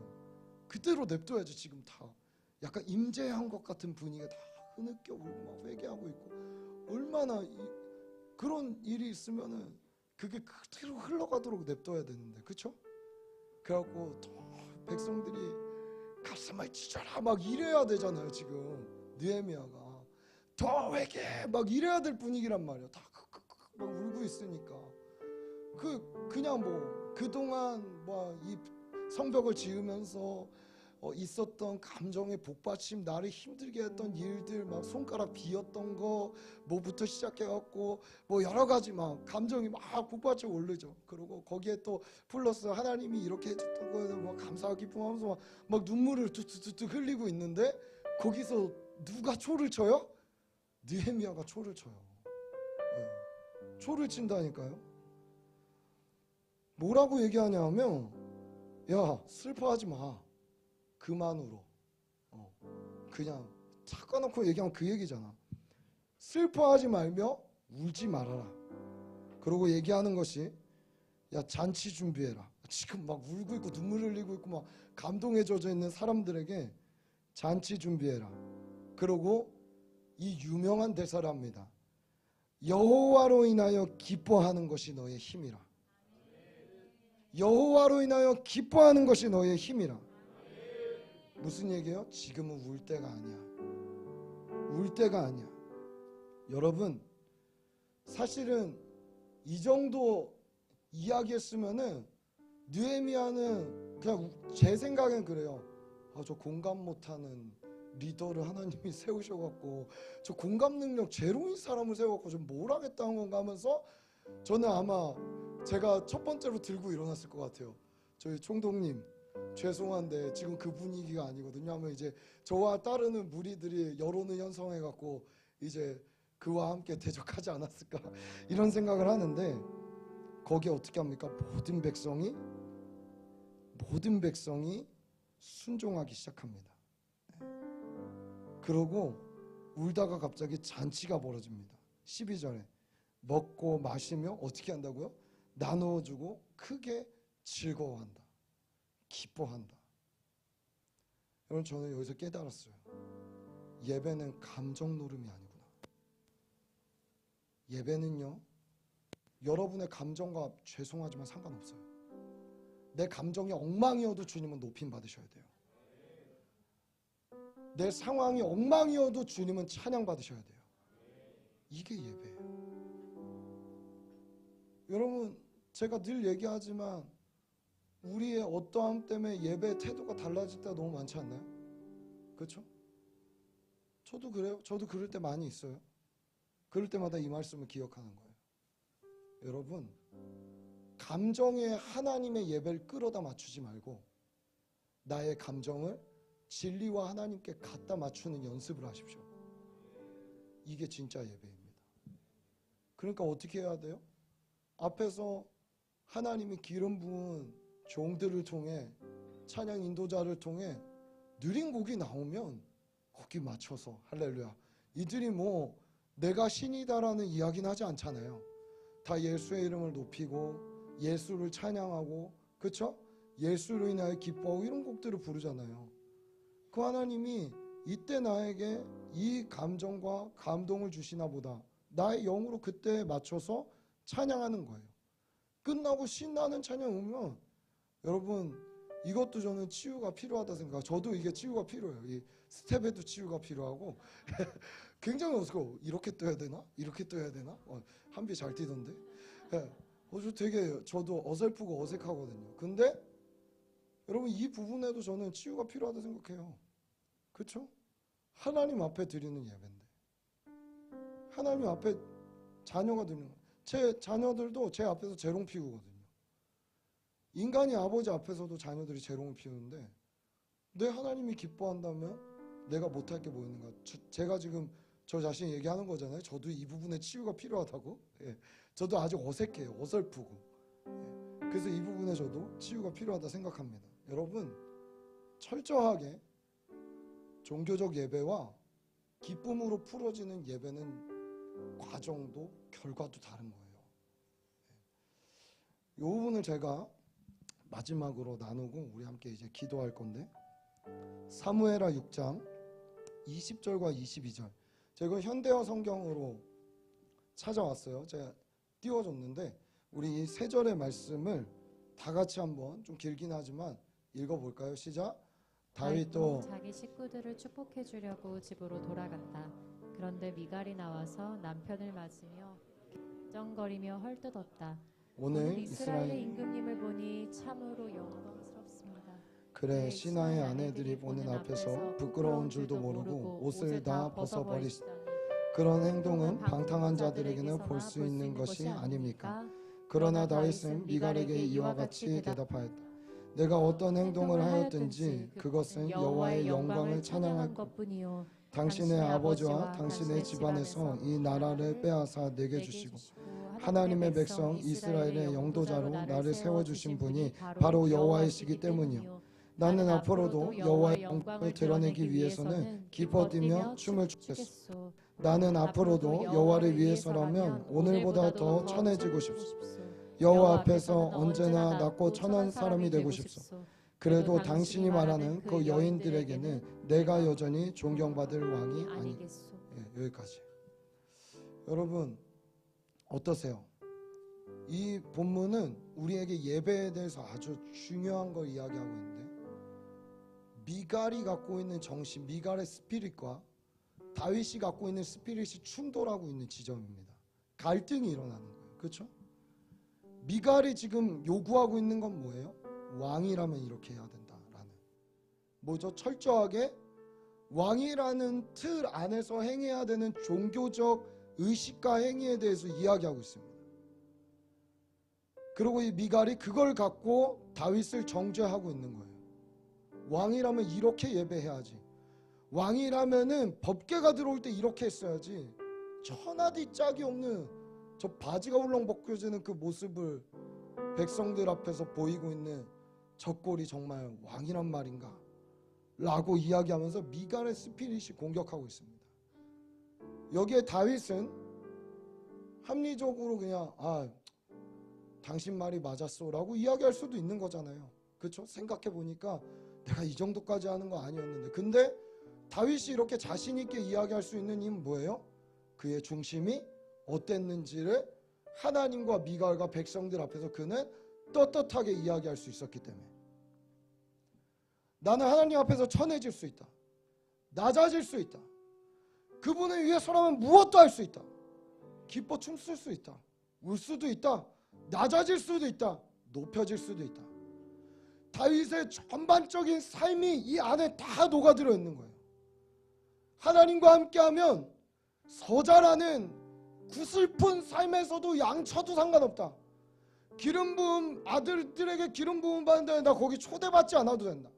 그대로 냅둬야지. 지금 다 약간 임재한 것 같은 분위기가 다 흐느껴 울고 막 회개하고 있고, 얼마나 그런 일이 있으면은 그게 그대로 흘러가도록 냅둬야 되는데, 그렇죠? 그래갖고 또 백성들이 가슴을 찢어라 막 이래야 되잖아요. 지금 느헤미야가 더 회개 막 이래야 될 분위기란 말이야. 다 막 울고 있으니까 그냥 뭐 그동안 뭐 이 성벽을 지으면서 있었던 감정의 복받침, 나를 힘들게 했던 일들, 막 손가락 비었던 거 뭐부터 시작해갖고 뭐 여러 가지 막 감정이 막 복받쳐 오르죠. 그리고 거기에 또 플러스 하나님이 이렇게 해줬던 거에 막 감사하고 기쁨하면서 막 눈물을 툭툭툭 흘리고 있는데, 거기서 누가 초를 쳐요? 느헤미야가 초를 쳐요. 네. 초를 친다니까요. 뭐라고 얘기하냐면, 야 슬퍼하지 마. 그만 울어. 그냥 탁 꺼놓고 얘기하면 그 얘기잖아. 슬퍼하지 말며 울지 말아라. 그러고 얘기하는 것이 야 잔치 준비해라. 지금 막 울고 있고 눈물 흘리고 있고 막 감동에 젖어 있는 사람들에게 잔치 준비해라. 그러고 이 유명한 대사를 합니다. 여호와로 인하여 기뻐하는 것이 너의 힘이라. 여호와로 인하여 기뻐하는 것이 너의 힘이라. 무슨 얘기예요? 지금은 울 때가 아니야. 울 때가 아니야. 여러분, 사실은 이 정도 이야기했으면은 느헤미야는 그냥 제 생각엔 그래요. 저 공감 못하는 리더를 하나님이 세우셔갖고 저 공감 능력 제로인 사람을 세워갖고 좀 뭘 하겠다는 건가 하면서 저는 아마 제가 첫 번째로 들고 일어났을 것 같아요. 저희 총독님 죄송한데 지금 그 분위기가 아니거든요 하면 이제 저와 따르는 무리들이 여론을 형성해갖고 이제 그와 함께 대적하지 않았을까 이런 생각을 하는데 거기에 어떻게 합니까? 모든 백성이 순종하기 시작합니다. 그러고 울다가 갑자기 잔치가 벌어집니다. 12절에 먹고 마시며 어떻게 한다고요? 나누어주고 크게 즐거워한다. 기뻐한다. 여러분 저는 여기서 깨달았어요. 예배는 감정 노름이 아니구나. 예배는요 여러분의 감정과 죄송하지만 상관없어요. 내 감정이 엉망이어도 주님은 높임 받으셔야 돼요. 내 상황이 엉망이어도 주님은 찬양 받으셔야 돼요. 이게 예배예요. 여러분 제가 늘 얘기하지만 우리의 어떠함 때문에 예배 태도가 달라질 때가 너무 많지 않나요? 그렇죠? 저도 그래요. 저도 그럴 때 많이 있어요. 그럴 때마다 이 말씀을 기억하는 거예요. 여러분 감정에 하나님의 예배를 끌어다 맞추지 말고 나의 감정을 진리와 하나님께 갖다 맞추는 연습을 하십시오. 이게 진짜 예배입니다. 그러니까 어떻게 해야 돼요? 앞에서 하나님이 기름 부은 종들을 통해 찬양 인도자를 통해 느린 곡이 나오면 거기 맞춰서 할렐루야. 이들이 뭐 내가 신이다라는 이야기는 하지 않잖아요. 다 예수의 이름을 높이고 예수를 찬양하고 그렇죠? 예수로 인하여 기뻐하고 이런 곡들을 부르잖아요. 그 하나님이 이때 나에게 이 감정과 감동을 주시나 보다. 나의 영으로 그때에 맞춰서 찬양하는 거예요. 끝나고 신나는 찬양 오면 여러분 이것도 저는 치유가 필요하다 생각. 저도 이게 치유가 필요해요. 이 스텝에도 치유가 필요하고 굉장히 어색하고 이렇게 떠야 되나? 이렇게 떠야 되나? 한비 잘 뛰던데. 저 되게 저도 어설프고 어색하거든요. 근데 여러분 이 부분에도 저는 치유가 필요하다 생각해요. 그렇죠? 하나님 앞에 드리는 예배인데 하나님 앞에 자녀가 드리는 거예요. 제 자녀들도 제 앞에서 재롱 피우거든요. 인간이 아버지 앞에서도 자녀들이 재롱을 피우는데 내 하나님이 기뻐한다면 내가 못할 게 뭐 있는가. 제가 지금 저 자신이 얘기하는 거잖아요. 저도 이 부분에 치유가 필요하다고. 저도 아직 어색해요. 어설프고. 그래서 이 부분에 저도 치유가 필요하다 생각합니다. 여러분 철저하게 종교적 예배와 기쁨으로 풀어지는 예배는 과정도 결과도 다른 거예요. 이 부분을 제가 마지막으로 나누고 우리 함께 이제 기도할 건데 사무엘하 6장 20절과 22절 제가 현대어 성경으로 찾아왔어요. 제가 띄워줬는데 우리 이 세 절의 말씀을 다 같이 한번 좀 길긴 하지만 읽어볼까요? 시작. 다윗도 자기 식구들을 축복해 주려고 집으로 돌아갔다. 그런데 미갈이 나와서 남편을 맞으며 쩡거리며 헐뜯었다. 오늘 이스라엘의 임금님을 보니 참으로 영광스럽습니다. 그래 신하의 아내들이 보는 앞에서 부끄러운 줄도 모르고 옷을 다 벗어버리시다. 그런 행동은 방탕한 자들에게는 볼 수 있는 것이 아닙니까? 그러나 다윗은 미갈에게 이와 같이 대답하였다. 내가 어떤 행동을 하였든지 그것은 여호와의 영광을 찬양할 것뿐이요 당신의 아버지와 당신의 집안에서 이 나라를 빼앗아 내게 주시고 하나님의 백성 이스라엘의 영도자로 나를 세워주신 분이 바로 여호와이시기 때문이요 나는 앞으로도 여호와의 영광을 드러내기 위해서는 기뻐 뛰며 춤을 추겠소. 나는 앞으로도 여호와를 위해서라면 오늘보다 더 천해지고 싶소. 여호와 앞에서 언제나 낮고 천한 사람이 되고 싶소. 그래도 당신이 말하는 그 여인들에게는 내가 여전히 존경받을 왕이 아니겠소. 여기까지. 여러분 어떠세요? 이 본문은 우리에게 예배에 대해서 아주 중요한 걸 이야기하고 있는데, 미갈이 갖고 있는 정신, 미갈의 스피릿과 다윗이 갖고 있는 스피릿이 충돌하고 있는 지점입니다. 갈등이 일어나는 거예요. 그렇죠? 미갈이 지금 요구하고 있는 건 뭐예요? 왕이라면 이렇게 해야 된다라는, 뭐죠? 철저하게 왕이라는 틀 안에서 행해야 되는 종교적 의식과 행위에 대해서 이야기하고 있습니다. 그리고 이 미갈이 그걸 갖고 다윗을 정죄하고 있는 거예요. 왕이라면 이렇게 예배해야지, 왕이라면은 법궤가 들어올 때 이렇게 했어야지, 천하디 짝이 없는 저 바지가 울렁 벗겨지는 그 모습을 백성들 앞에서 보이고 있는 저 꼴이 정말 왕이란 말인가 라고 이야기하면서 미갈의 스피릿이 공격하고 있습니다. 여기에 다윗은 합리적으로 그냥 당신 말이 맞았어 라고 이야기할 수도 있는 거잖아요. 그렇죠? 생각해 보니까 내가 이 정도까지 하는 거 아니었는데. 근데 다윗이 이렇게 자신 있게 이야기할 수 있는 이유는 뭐예요? 그의 중심이 어땠는지를 하나님과 미갈과 백성들 앞에서 그는 떳떳하게 이야기할 수 있었기 때문에. 나는 하나님 앞에서 천해질 수 있다, 낮아질 수 있다, 그분을 위해서라면 무엇도 할 수 있다, 기뻐 춤출 수 있다, 울 수도 있다, 낮아질 수도 있다, 높여질 수도 있다. 다윗의 전반적인 삶이 이 안에 다 녹아들어 있는 거예요. 하나님과 함께하면 서자라는 구슬픈 삶에서도 양쳐도 상관없다. 기름 부음, 아들들에게 기름 부음 받는다면 나 거기 초대받지 않아도 된다.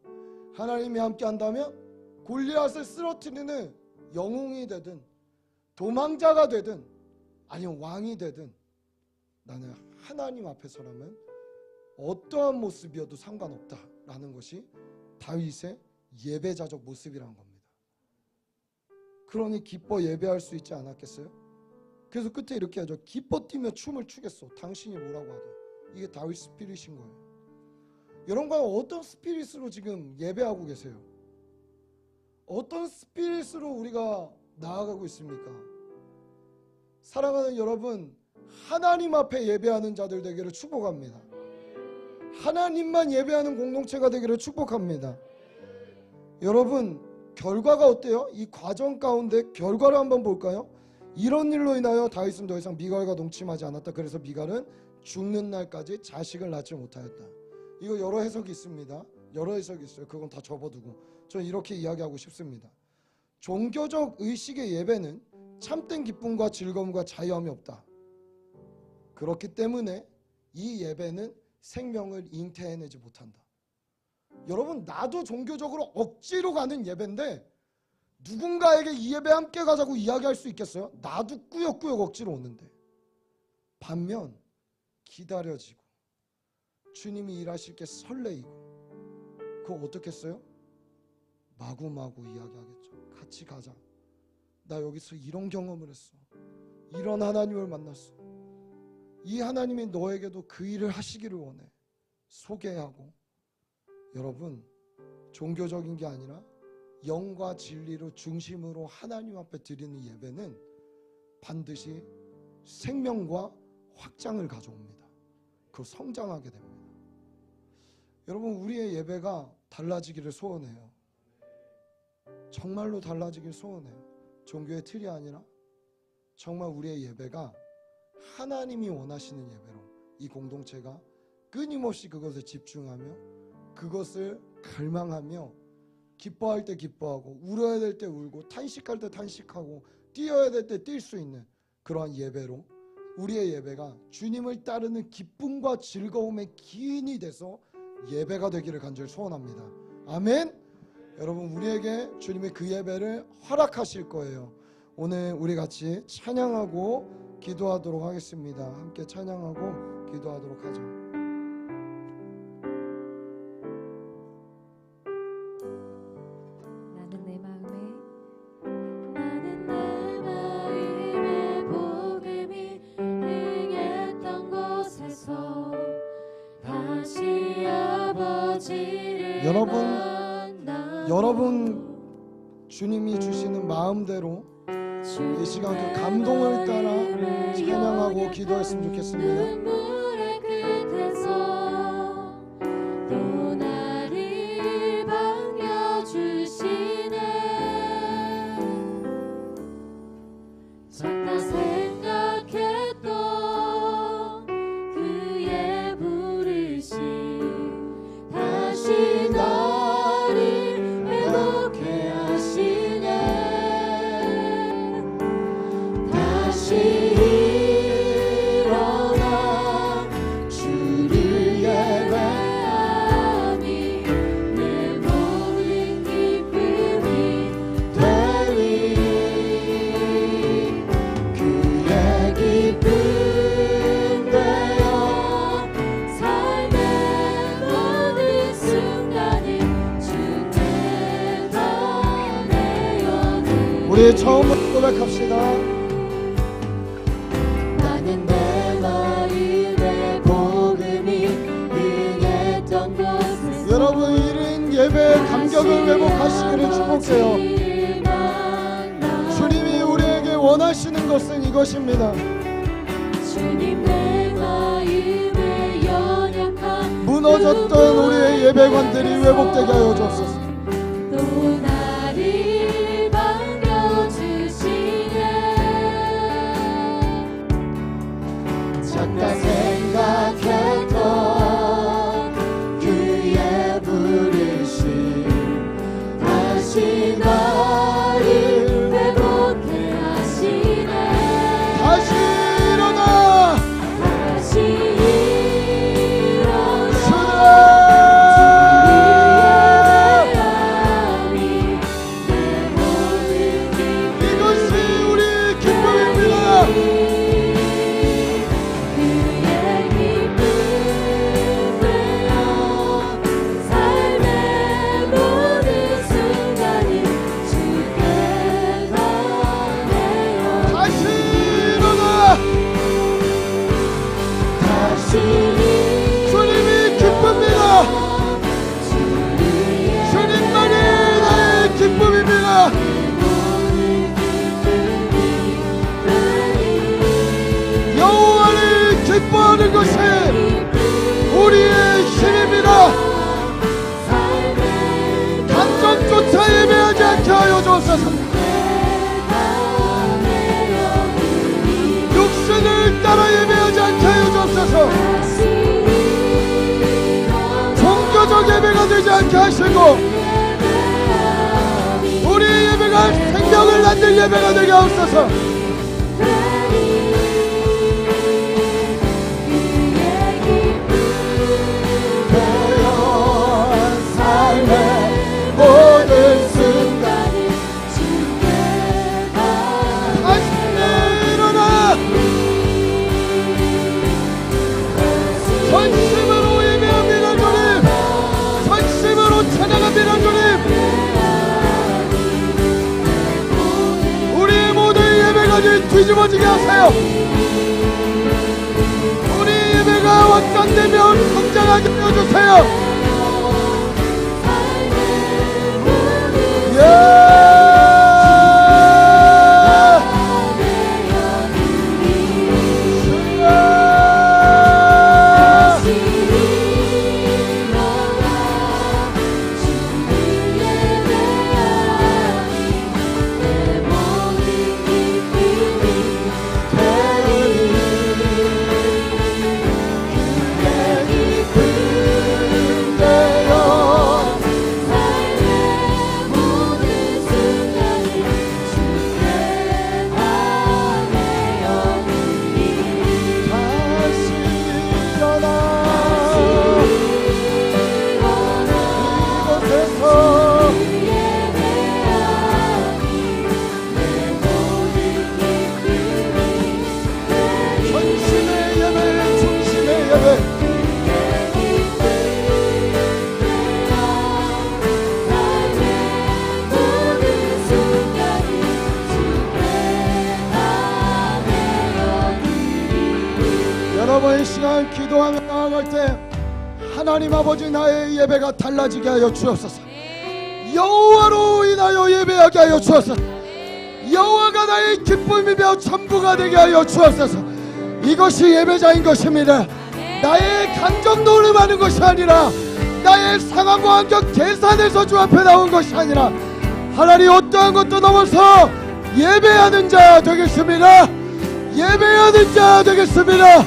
하나님이 함께 한다면 골리앗을 쓰러뜨리는 영웅이 되든 도망자가 되든 아니면 왕이 되든 나는 하나님 앞에서라면 어떠한 모습이어도 상관없다라는 것이 다윗의 예배자적 모습이라는 겁니다. 그러니 기뻐 예배할 수 있지 않았겠어요? 그래서 끝에 이렇게 하죠. 기뻐 뛰며 춤을 추겠소, 당신이 뭐라고 하든. 이게 다윗 스피릿인 거예요. 여러분과 어떤 스피릿으로 지금 예배하고 계세요? 어떤 스피릿으로 우리가 나아가고 있습니까? 사랑하는 여러분, 하나님 앞에 예배하는 자들 되기를 축복합니다. 하나님만 예배하는 공동체가 되기를 축복합니다. 여러분, 결과가 어때요? 이 과정 가운데 결과를 한번 볼까요? 이런 일로 인하여 다윗은 더 이상 미갈과 동침하지 않았다. 그래서 미갈은 죽는 날까지 자식을 낳지 못하였다. 이거 여러 해석이 있습니다. 여러 해석이 있어요. 그건 다 접어두고 저는 이렇게 이야기하고 싶습니다. 종교적 의식의 예배는 참된 기쁨과 즐거움과 자유함이 없다. 그렇기 때문에 이 예배는 생명을 잉태해내지 못한다. 여러분, 나도 종교적으로 억지로 가는 예배인데 누군가에게 이 예배 함께 가자고 이야기할 수 있겠어요? 나도 꾸역꾸역 억지로 오는데. 반면 기다려지고 주님이 일하실 게 설레이고, 그거 어떻겠어요? 마구마구 이야기하겠죠. 같이 가자. 나 여기서 이런 경험을 했어. 이런 하나님을 만났어. 이 하나님이 너에게도 그 일을 하시기를 원해. 소개하고. 여러분, 종교적인 게 아니라 영과 진리로 중심으로 하나님 앞에 드리는 예배는 반드시 생명과 확장을 가져옵니다. 그 성장하게 됩니다. 여러분, 우리의 예배가 달라지기를 소원해요. 정말로 달라지길 소원해요. 종교의 틀이 아니라 정말 우리의 예배가 하나님이 원하시는 예배로 이 공동체가 끊임없이 그것에 집중하며 그것을 갈망하며 기뻐할 때 기뻐하고 울어야 될 때 울고 탄식할 때 탄식하고 뛰어야 될 때 뛸 수 있는 그러한 예배로 우리의 예배가 주님을 따르는 기쁨과 즐거움의 기인이 돼서 예배가 되기를 간절히 소원합니다. 아멘. 여러분, 우리에게 주님의 그 예배를 허락하실 거예요. 오늘 우리 같이 찬양하고 기도하도록 하겠습니다. 함께 찬양하고 기도하도록 하죠. 나는 내 마음에 여러분 주님이 주시는 마음대로 이 시간 그 감동을 따라 찬양하고 기도했으면 좋겠습니다. 눈물의 끝에서 또 나를 반겨주시네. 잠깐 생각했던 그의 부르심 다시 나를 회복해 하시네. 다시 일어나 주를 예배하니 내 모든 기쁨이 되리. 그의 기쁨 되어 삶의 모든 순간을 주께 나내어는 우리 처음으로 고백합시다. 나는 내 마음의 복음이 응했던 곳에서 여러분 이른 예배의 감격을 회복하시기를 축복해요. 주님이 우리에게 원하시는 것은 이것입니다. 주님 내 마음의 연약한 무너졌던 우리의 예배관들이 회복되게 하여 주옵소서. 또 나를 반겨주시네. 잠깐 생각했던 그의 부르심 다시 나를 회복해 하시네. 다시 일어나 다시 일어나 예배하니 내 모든 이것이 우리 기쁨입니다. 그의 기쁨 되어 삶의 모든 순간을 주께 나내어 다시 일어나 다시 주님이 기쁩니다. 주님만이 나의 기쁨입니다. 여호와를 기뻐하는 것이 우리의 힘입니다. 감정조차 예배하지 않게 하여 주옵소서. 육신을 따라 예배하지 않게 하여 주옵소서. 종교적 예배가 되지 않게 하시고 우리 예배가 생명을 낳는 예배가 되게 하옵소서. 삶의 모든 순간을 다시 일어나 전심으로 예배합니다 주님. 전심으로 찬양합니다 주님. 우리의 모든 예배가 뒤집어지게 하세요. 우리 예배가 확장되며 성장하게 해주세요. 여러분 이 시간 기도하며 나아갈 때 하나님 아버지 나의 예배가 달라지게 하여 주옵소서. 여호와로 인하여 예배하게 하여 주옵소서. 여호와가 나의 기쁨이며 전부가 되게 하여 주옵소서. 이것이 예배자인 것입니다. 나의 감정 노름하는 것이 아니라 나의 상황과 환경 계산해서 주 앞에 나온 것이 아니라 하나님 어떠한 것도 넘어서 예배하는 자 되겠습니다. 예배하는 자 되겠습니다.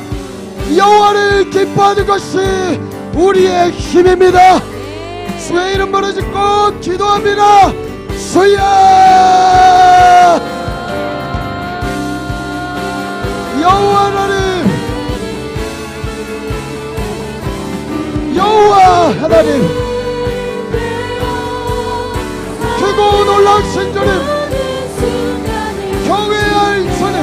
여호와를 기뻐하는 것이 우리의 힘입니다. 주의 이름 부르짖고 기도합니다. 주여, 여호와 하나님, 여호와 하나님, 크고 놀라우신 주님, 경외할 주님,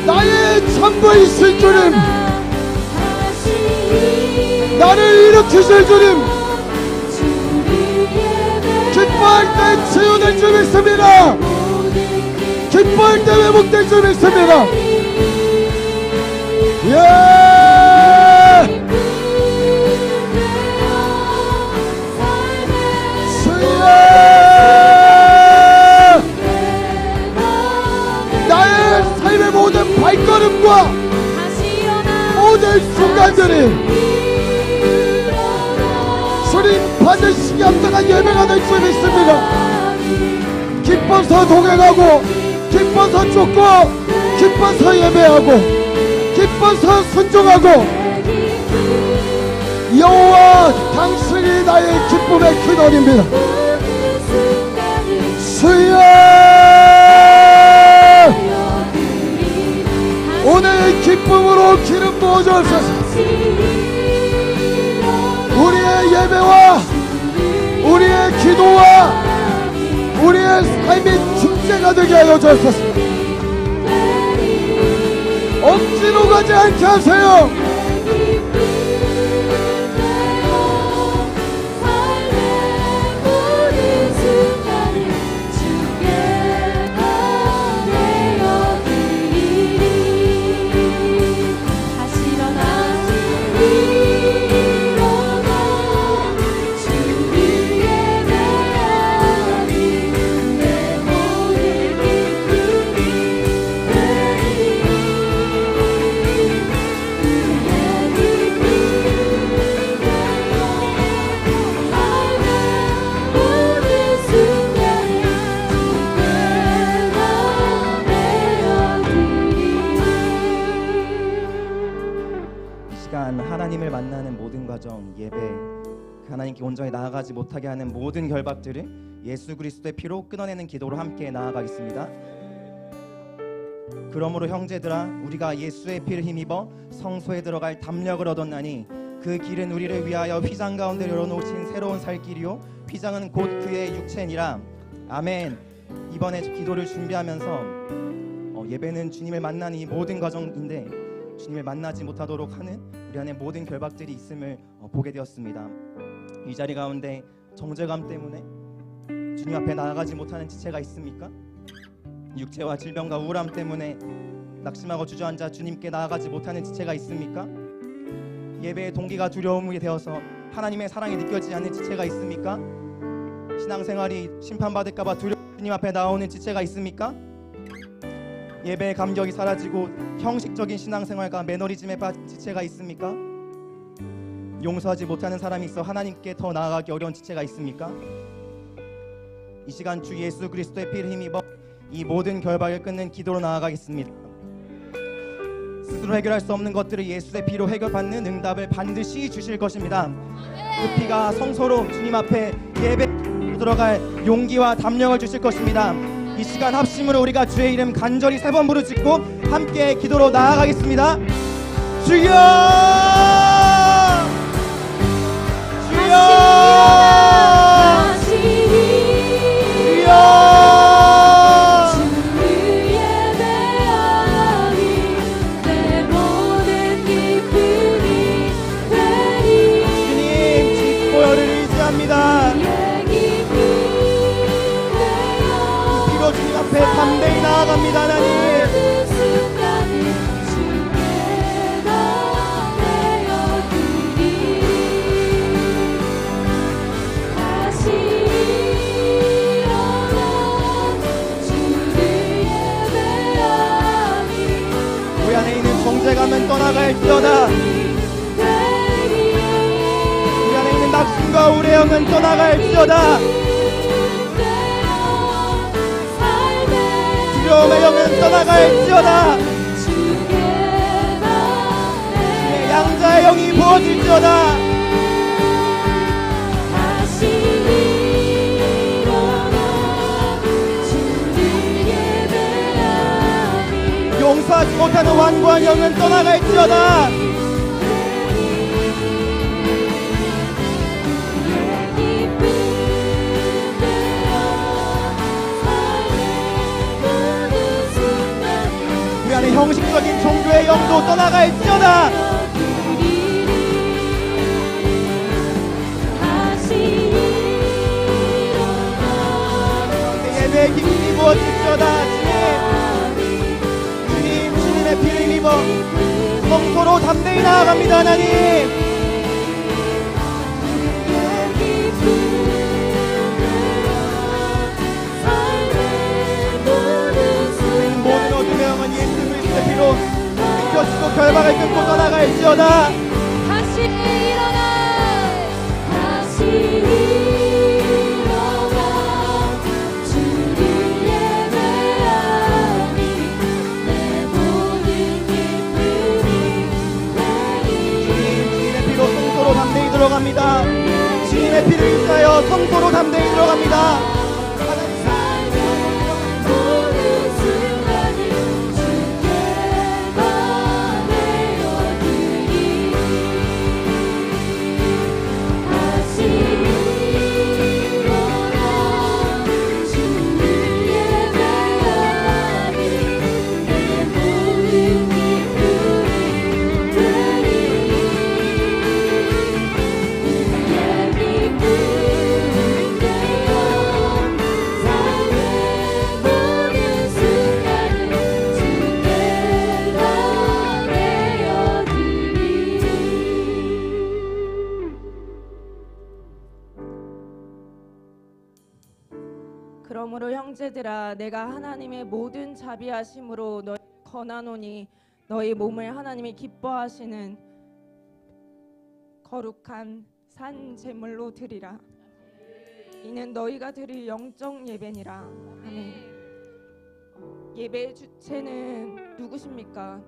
나의 전부이신 주님, 나를 일으키실 주님, 기뻐할 때 치유될 줄 믿습니다. 기뻐할 때 회복될 줄 믿습니다. 예! 주여! 나의 삶의 모든 발걸음과 모든 순간들이 주님 반드시 앞서간 예배가 될 줄 믿습니다. 기뻐서 동행하고 기뻐서 쫓고 기뻐서 예배하고 기뻐서 순종하고 여호와 당신이 나의 기쁨의 근원입니다. 주여, 오늘 기쁨으로 기름 부어주옵소서. 우리의 예배와 우리의 기도와 우리의 삶이 축제가 되게 하여 주옵소서. 억지로 가지 않게 하세요. 하나님을 만나는 모든 과정, 예배, 하나님께 온전히 나아가지 못하게 하는 모든 결박들을 예수 그리스도의 피로 끊어내는 기도로 함께 나아가겠습니다. 그러므로 형제들아, 우리가 예수의 피를 힘입어 성소에 들어갈 담력을 얻었나니 그 길은 우리를 위하여 휘장 가운데 열어놓으신 새로운 살 길이요 휘장은 곧 그의 육체니라. 아멘. 이번에 기도를 준비하면서 예배는 주님을 만나는 이 모든 과정인데 주님을 만나지 못하도록 하는 우리 안에 모든 결박들이 있음을 보게 되었습니다. 이 자리 가운데 정죄감 때문에 주님 앞에 나아가지 못하는 지체가 있습니까? 육체와 질병과 우울함 때문에 낙심하고 주저앉아 주님께 나아가지 못하는 지체가 있습니까? 예배의 동기가 두려움이 되어서 하나님의 사랑이 느껴지지 않는 지체가 있습니까? 신앙생활이 심판받을까봐 두려워 주님 앞에 나오는 지체가 있습니까? 예배의 감격이 사라지고 형식적인 신앙생활과 매너리즘에 빠진 지체가 있습니까? 용서하지 못하는 사람이 있어 하나님께 더 나아가기 어려운 지체가 있습니까? 이 시간 주 예수 그리스도의 피를 힘입어 이 모든 결박을 끊는 기도로 나아가겠습니다. 스스로 해결할 수 없는 것들을 예수의 피로 해결받는 응답을 반드시 주실 것입니다. 그 피가 성소로 주님 앞에 예배로 들어갈 용기와 담력을 주실 것입니다. 이 시간 합심으로 우리가 주의 이름 간절히 3번 부르짖고 함께 기도로 나아가겠습니다. 주여! 주여! 담대히 나아갑니다. 하나님 우리 안에 있는 낙심과 우레형은 떠나갈지어다. 두려움의 영은 떠나갈지어다. 주의 양자의 영이 부어질지어다. 용서하지 못하는 완고한 영은 떠나갈지어다. 우리 안에 형식적인 종교의 영도 떠나갈지어다. 예배의 기쁨이 부어질지어다. 주님의 피를 힘입어 성소로 담대히 나아갑니다. 하나님, 모든 어둠의 영은 예수 그리스도의 피로 펴지고 결박을 끊고 떠나갈지어다. 다시 일어나 주를 예배하니 내 모든 기쁨이 주님의 피로 성소로 담대히 들어갑니다. 주님의 피를 인하여 성소로 담대히 들어갑니다. 그러므로 형제들아, 내가 하나님의 모든 자비하심으로 너희 권하노니 너희 몸을 하나님이 기뻐하시는 거룩한 산 제물로 드리라. 이는 너희가 드릴 영적 예배니라. 아멘. 예배의 주체는 누구십니까?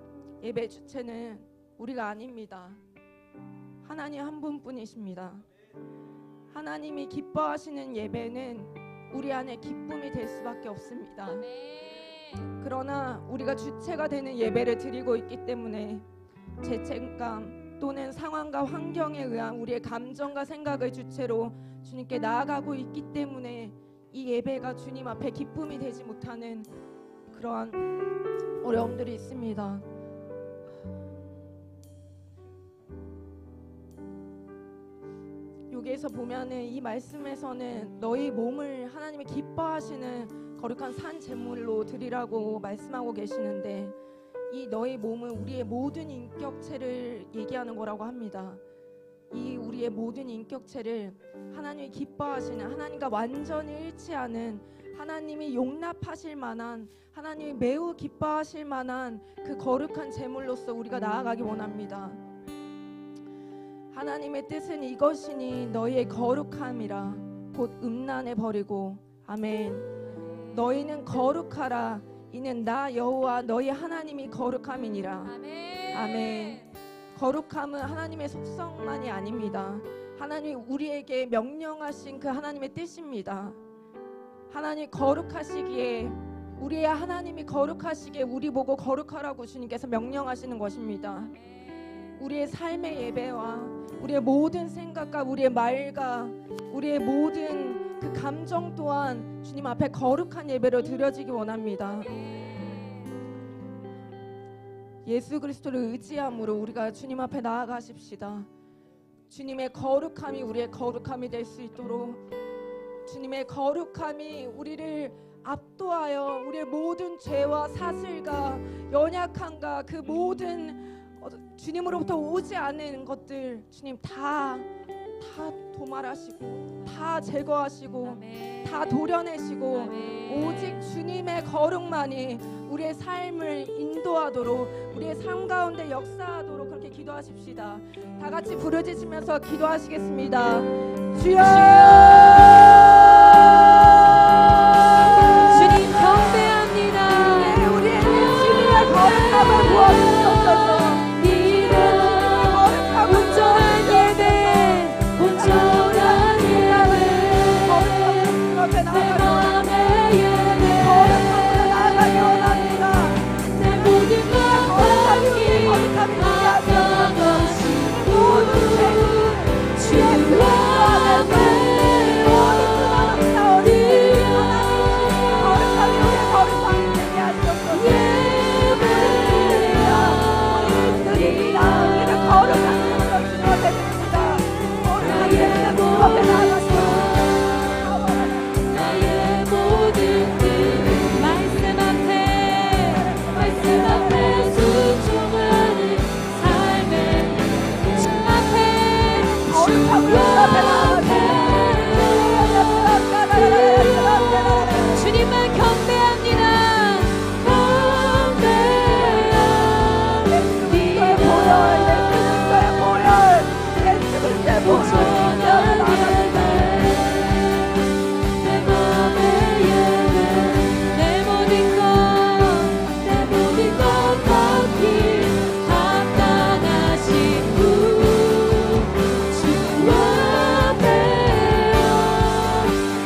예배의 주체는 우리가 아닙니다. 하나님 한 분뿐이십니다. 하나님이 기뻐하시는 예배는 우리 안에 기쁨이 될 수밖에 없습니다. 그러나 우리가 주체가 되는 예배를 드리고 있기 때문에 죄책감 또는 상황과 환경에 의한 우리의 감정과 생각을 주체로 주님께 나아가고 있기 때문에 이 예배가 주님 앞에 기쁨이 되지 못하는 그러한 어려움들이 있습니다. 여기에서 보면은 이 말씀에서는 너희 몸을 하나님이 기뻐하시는 거룩한 산 제물로 드리라고 말씀하고 계시는데, 이 너희 몸은 우리의 모든 인격체를 얘기하는 거라고 합니다. 이 우리의 모든 인격체를 하나님이 기뻐하시는, 하나님과 완전히 일치하는, 하나님이 용납하실 만한, 하나님이 매우 기뻐하실 만한 그 거룩한 제물로서 우리가 나아가기 원합니다. 하나님의 뜻은 이것이니 너희의 거룩함이라 곧 음란에 버리고. 아멘. 너희는 거룩하라. 이는 나 여호와 너희 하나님이 거룩함이니라. 아멘. 아멘. 거룩함은 하나님의 속성만이 아닙니다. 하나님이 우리에게 명령하신 그 하나님의 뜻입니다. 하나님 거룩하시기에, 우리의 하나님이 거룩하시기에 우리 보고 거룩하라고 주님께서 명령하시는 것입니다. 우리의 삶의 예배와 우리의 모든 생각과 우리의 말과 우리의 모든 그 감정 또한 주님 앞에 거룩한 예배로 드려지기 원합니다. 예수 그리스도를 의지함으로 우리가 주님 앞에 나아가십시다. 주님의 거룩함이 우리의 거룩함이 될 수 있도록, 주님의 거룩함이 우리를 압도하여 우리의 모든 죄와 사슬과 연약함과 그 모든 주님으로부터 오지 않은 것들 주님 다 다 도말하시고 다 제거하시고 아멘. 다 도려내시고 아멘. 오직 주님의 거룩만이 우리의 삶을 인도하도록 우리의 삶 가운데 역사하도록 그렇게 기도하십시다. 다 같이 부르짖으면서 기도하시겠습니다. 주여! 주님 경배합니다. 네, 우리에게 주님의 거룩함을 부어주시옵소서. 온전한 예배, 온전한 예배, 거룩함을 내 마음의 예배, 거룩함으로 나아가기 원합니다. 내 모든 것 거룩함이 바뀌 합당하시고 모든 죄 주 앞에 나의 모든 뜻 말씀 앞에 순종하는 삶의 주 앞에 주님만 경배합니다. 내 맘의 예배, 내 모든 것 받기 합당하신 주 앞에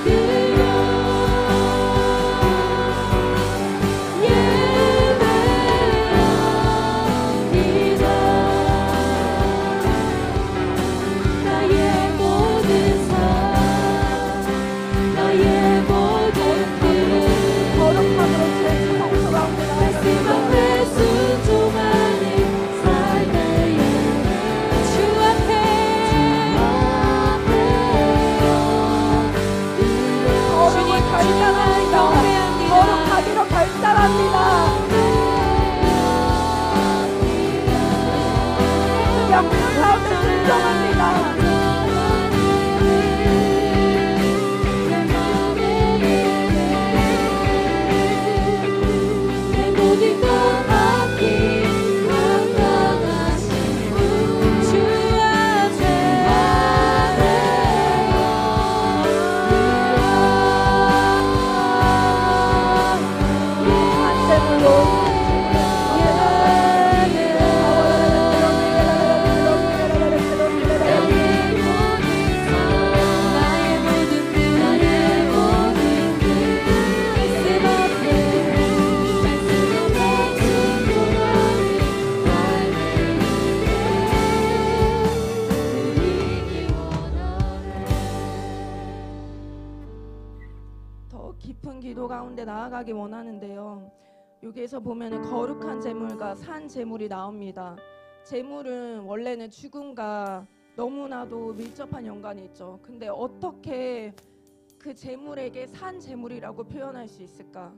엎드려 예배합니다. 나의 모든 삶, 나의 모든 뜻 말씀 앞에 순종하는 삶의 예배 주 앞에 주님 주님을 경배합니다. 거룩하기로 결단합니다. 명령 가운데 순종합니다. 내 모든 것 받기 합당하신 주 나의 모든 뜻 나의 모든 뜻 말씀 앞에 순종하는 삶의 드리기 원하네. 더 깊은 기도 가운데 나아가기 원하는데요. 여기에서 보면 거룩한 제물과 산 제물이 나옵니다. 제물은 원래는 죽음과 너무나도 밀접한 연관이 있죠. 근데 어떻게 그 제물에게 산 제물이라고 표현할 수 있을까?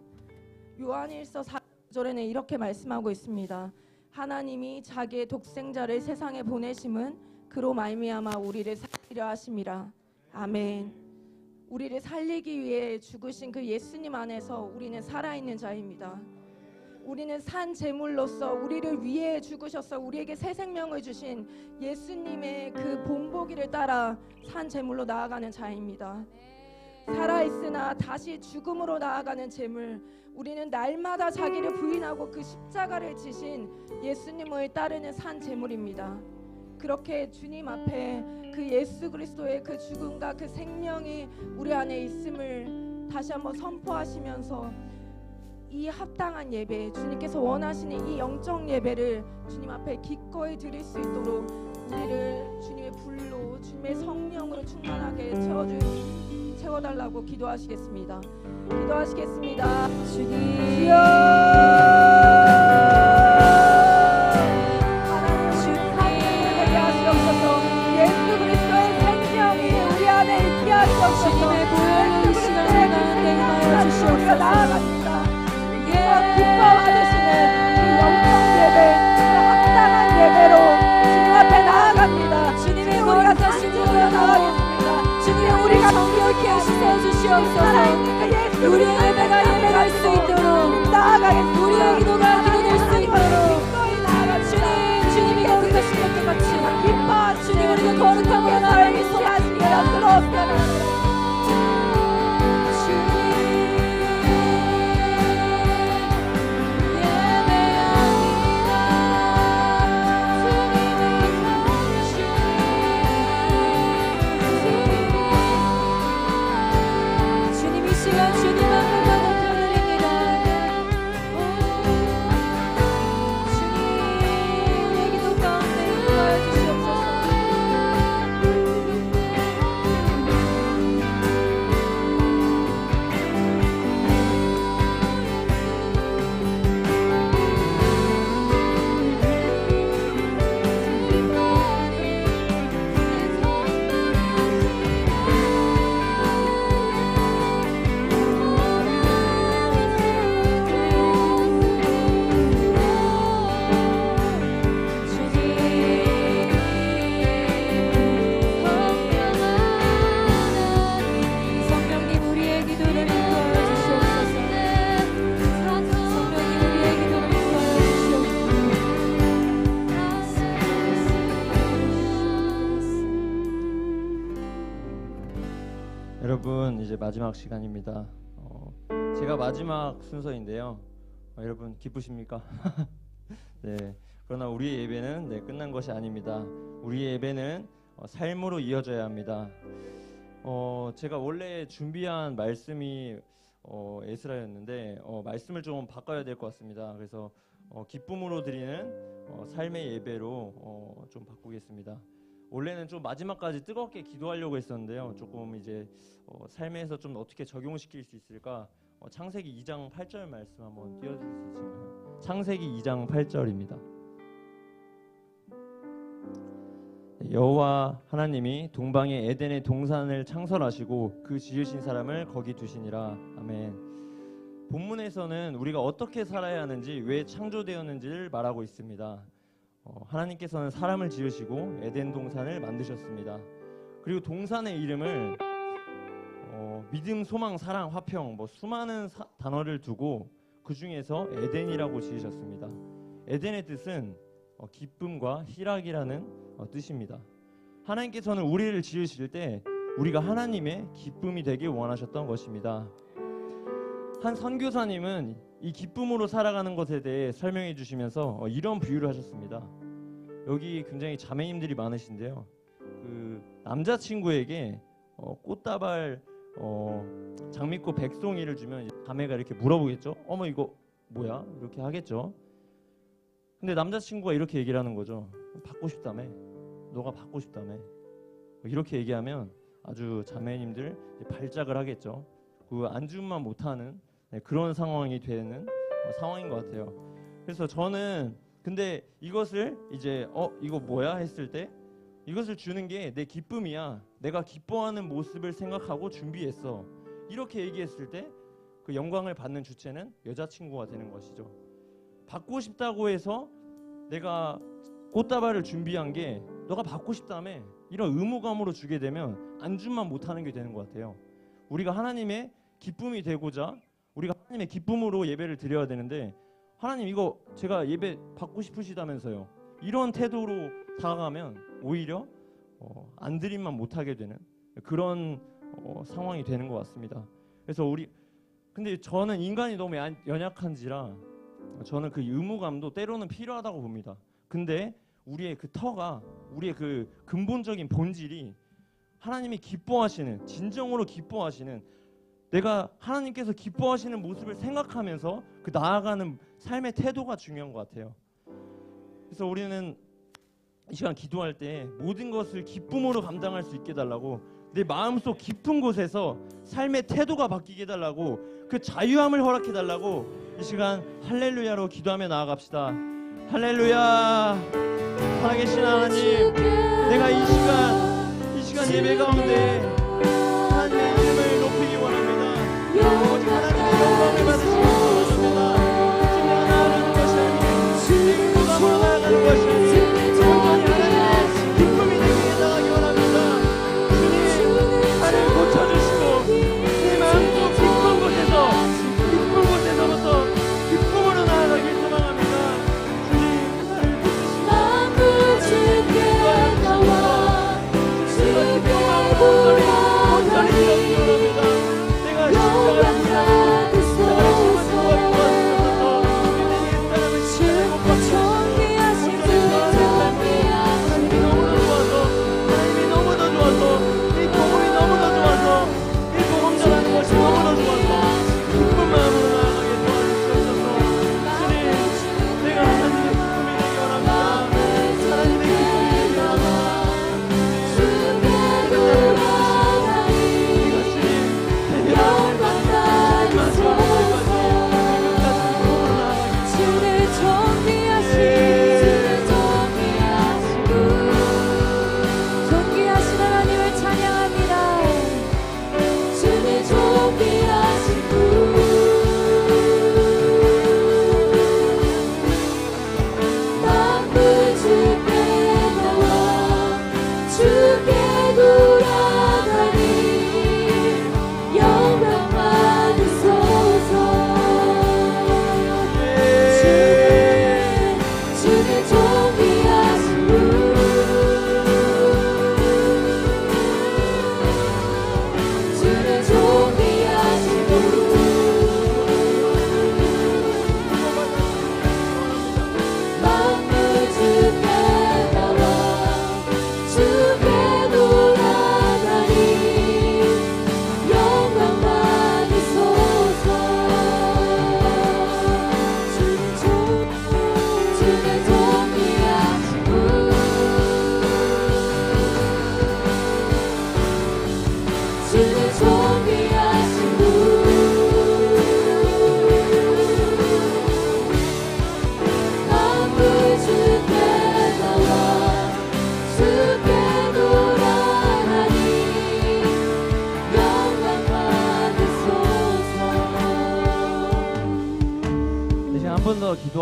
요한일서 4절에는 이렇게 말씀하고 있습니다. 하나님이 자기의 독생자를 세상에 보내심은 그로 말미암아 우리를 살리려 하심이라. 아멘. 우리를 살리기 위해 죽으신 그 예수님 안에서 우리는 살아있는 자입니다. 우리는 산 제물로서 우리를 위해 죽으셔서 우리에게 새 생명을 주신 예수님의 그 본보기를 따라 산 제물로 나아가는 자입니다. 살아있으나 다시 죽음으로 나아가는 제물, 우리는 날마다 자기를 부인하고 그 십자가를 지신 예수님을 따르는 산 제물입니다. 그렇게 주님 앞에 그 예수 그리스도의 그 죽음과 그 생명이 우리 안에 있음을 다시 한번 선포하시면서 이 합당한 예배, 주님께서 원하시는 이 영적 예배를 주님 앞에 기꺼이 드릴 수 있도록 우리를 주님의 불로 주님의 성령으로 충만하게 채워달라고 기도하시겠습니다. 기도하시겠습니다. 주여, 하나님 우리에게 하시옵소서. 예수 그리스도의 생명이 우리 안에 있게 하시옵소서. 주님의 보혈로 이 시간을 가운데 임하여 주시옵소서. 우리가 나아갑니다. 기뻐 받으시는 이 영적 예배, 이 합당한 예배로 주님 앞에 나아갑니다. 주님의 우리가 거룩하신 산지로 나아갑니다. 여러분 이제 마지막 시간입니다. 제가 마지막 순서인데요. 여러분 기쁘십니까? 네. 그러나 우리의 예배는 끝난 것이 아닙니다. 우리의 예배는 삶으로 이어져야 합니다. 제가 원래 준비한 말씀이 에스라였는데 말씀을 좀 바꿔야 될 것 같습니다. 그래서 기쁨으로 드리는 삶의 예배로 좀 바꾸겠습니다. 원래는 좀 마지막까지 뜨겁게 기도하려고 했었는데요. 조금 이제 삶에서 좀 어떻게 적용시킬 수 있을까? 창세기 2장 8절 말씀 한번 띄워주실 수 있을까요? 창세기 2장 8절입니다. 여호와 하나님이 동방의 에덴의 동산을 창설하시고 그 지으신 사람을 거기 두시니라. 아멘. 본문에서는 우리가 어떻게 살아야 하는지, 왜 창조되었는지를 말하고 있습니다. 하나님께서는 사람을 지으시고 에덴 동산을 만드셨습니다. 그리고 동산의 이름을 믿음, 소망, 사랑, 화평 수많은 단어를 두고 그 중에서 에덴이라고 지으셨습니다. 에덴의 뜻은 기쁨과 희락이라는 뜻입니다. 하나님께서는 우리를 지으실 때 우리가 하나님의 기쁨이 되길 원하셨던 것입니다. 한 선교사님은 이 기쁨으로 살아가는 것에 대해 설명해 주시면서 이런 비유를 하셨습니다. 여기 굉장히 자매님들이 많으신데요. 그 남자친구에게 꽃다발 장미꽃 백송이를 주면 자매가 이렇게 물어보겠죠. 어머 이거 뭐야? 이렇게 하겠죠. 근데 남자친구가 이렇게 얘기를 하는 거죠. 받고 싶다며. 너가 받고 싶다며. 이렇게 얘기하면 아주 자매님들 발작을 하겠죠. 그 안주만 못하는 그런 상황이 되는 상황인 것 같아요. 그래서 저는 근데 이것을 이제 이거 뭐야 했을 때 이것을 주는 게 내 기쁨이야. 내가 기뻐하는 모습을 생각하고 준비했어. 이렇게 얘기했을 때 그 영광을 받는 주체는 여자친구가 되는 것이죠. 받고 싶다고 해서 내가 꽃다발을 준비한 게 너가 받고 싶다며 이런 의무감으로 주게 되면 안주만 못하는 게 되는 것 같아요. 우리가 하나님의 기쁨이 되고자 우리가 하나님의 기쁨으로 예배를 드려야 되는데 하나님 이거 제가 예배 받고 싶으시다면서요. 이런 태도로 다가가면 오히려 안 드림만 못하게 되는 그런 상황이 되는 것 같습니다. 그래서 근데 저는 인간이 너무 연약한지라 저는 그 의무감도 때로는 필요하다고 봅니다. 근데 우리의 그 터가 우리의 그 근본적인 본질이 하나님이 기뻐하시는 진정으로 기뻐하시는 내가 하나님께서 기뻐하시는 모습을 생각하면서 그 나아가는 삶의 태도가 중요한 것 같아요. 그래서 우리는 이 시간 기도할 때 모든 것을 기쁨으로 감당할 수 있게 해달라고 내 마음속 깊은 곳에서 삶의 태도가 바뀌게 해달라고 그 자유함을 허락해달라고 이 시간 할렐루야로 기도하며 나아갑시다. 할렐루야. 살아계신 하나님, 내가 이 시간 예배 가운데 하나님의 이름을 높이기 원합니다. 오직 하나님의 영광을 받으시기 원합니다. 주님과 나아가는 것이 아니고 기쁨으로 나아가는 것이 아니고 온전히 하나님의 기쁨이 되게 나가기 원합니다. 주님, 나를 고쳐주시고 내 마음속 깊은 곳에서부터 기쁨으로 나아가길 소망합니다. 주님, 나를 고치시고 온전히 되었기 원합니다. 내가 십자가를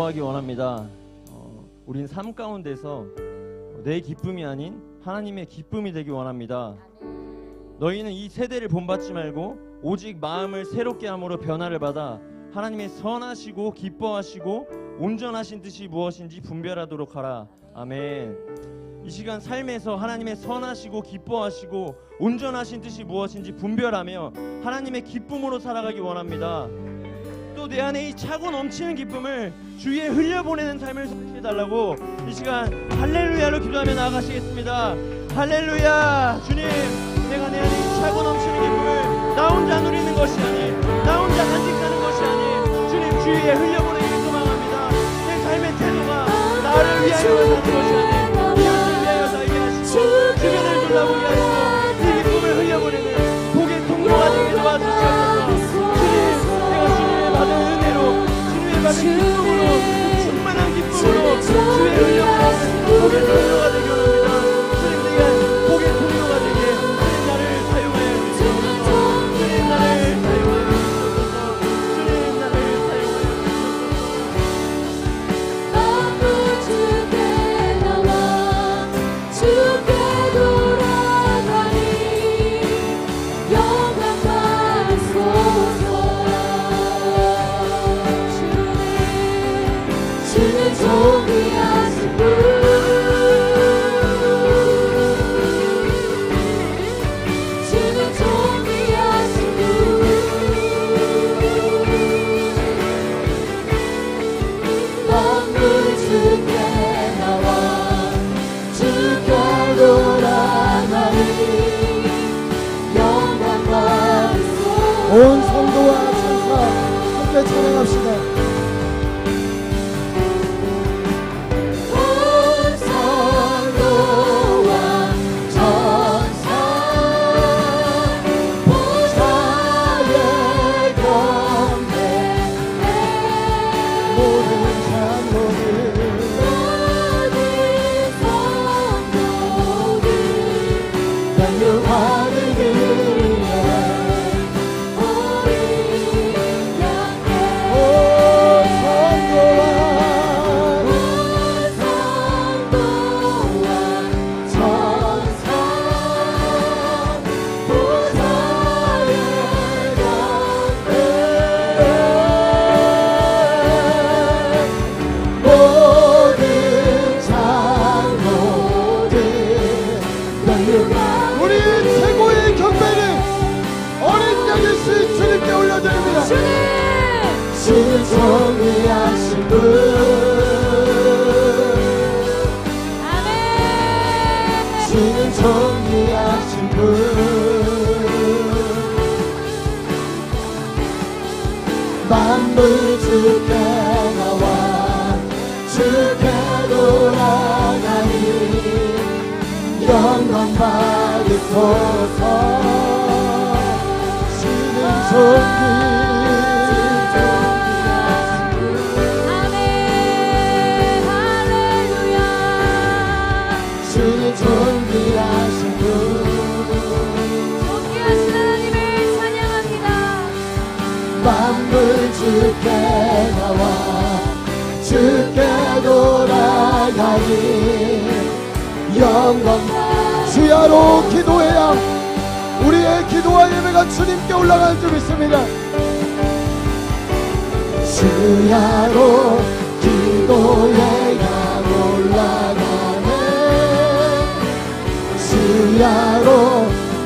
기뻐하기 원합니다. 우린 삶 가운데서 내 기쁨이 아닌 하나님의 기쁨이 되기 원합니다. 너희는 이 세대를 본받지 말고 오직 마음을 새롭게 함으로 변화를 받아 하나님의 선하시고 기뻐하시고 온전하신 뜻이 무엇인지 분별하도록 하라. 아멘. 이 시간 삶에서 하나님의 선하시고 기뻐하시고 온전하신 뜻이 무엇인지 분별하며 하나님의 기쁨으로 살아가기 원합니다. 또 내 안에 이 차고 넘치는 기쁨을 주위에 흘려보내는 삶을 살게 해달라고 이 시간 할렐루야로 기도하며 나아가시겠습니다. 할렐루야. 주님, 내가 내 안에 이 차고 넘치는 기쁨을 나 혼자 누리는 것이 아닌, 나 혼자 간직하는 것이 아닌 주님 주위에 흘려보내기 소망합니다. 내 삶의 태도가 나를 위하여 사는 것이 아닌 이웃을 위하여 살게 하시고 주변을 둘러보게 하시고 이 기쁨을 흘려보내는 복의 통로가 되게 도와주시옵소서. 주님, 내가 주님의 받은 은혜로, 주님의 받은 기쁨으로, 충만한 기쁨으로 주의 흘려보내는 복의 통로가 되게 원합니다. 주님, 내가 복의 통로가 되게 주님 나를 사용하여 주시옵소서. 주님 나를 사용하여 주시옵소서. 주님 나를 사용하여 주시옵소서. 마음을 주께 나와 주께 돌아가니 영광 받으소서. 주는 존귀하신 분, 주는 존귀하신 분. 만물 주께 나와 주께 돌아가니 영광 받으소서. 온 성도와 천사 함께 찬양합시다. 온 성도와 천사 보좌에 경배해. 모든 장로들 모든 성도들 강력하는 그리에 우리 향해. 온 성도와 온 성도와 천사 보좌에 경배해. 모든 장로들 강력한 우리 최고의 경배는 어린 양이신 주님께 올려드립니다. 주는 존귀하신 분. 아멘. 주는 존귀하신 분. 만물 주께 나와 주께 돌아가니 영광 받으소서. 주는 존귀 아멘. 할렐루야. 주는 존귀하신 분. 존귀하신 하나님을 찬양합니다. 만물 주께 나와 주께 돌아가니 영광. 주야로 기도해야 우리의 기도와 예배가 주님께 올라가는 줄 믿습니다. 주야로 기도해야 올라가네. 주야로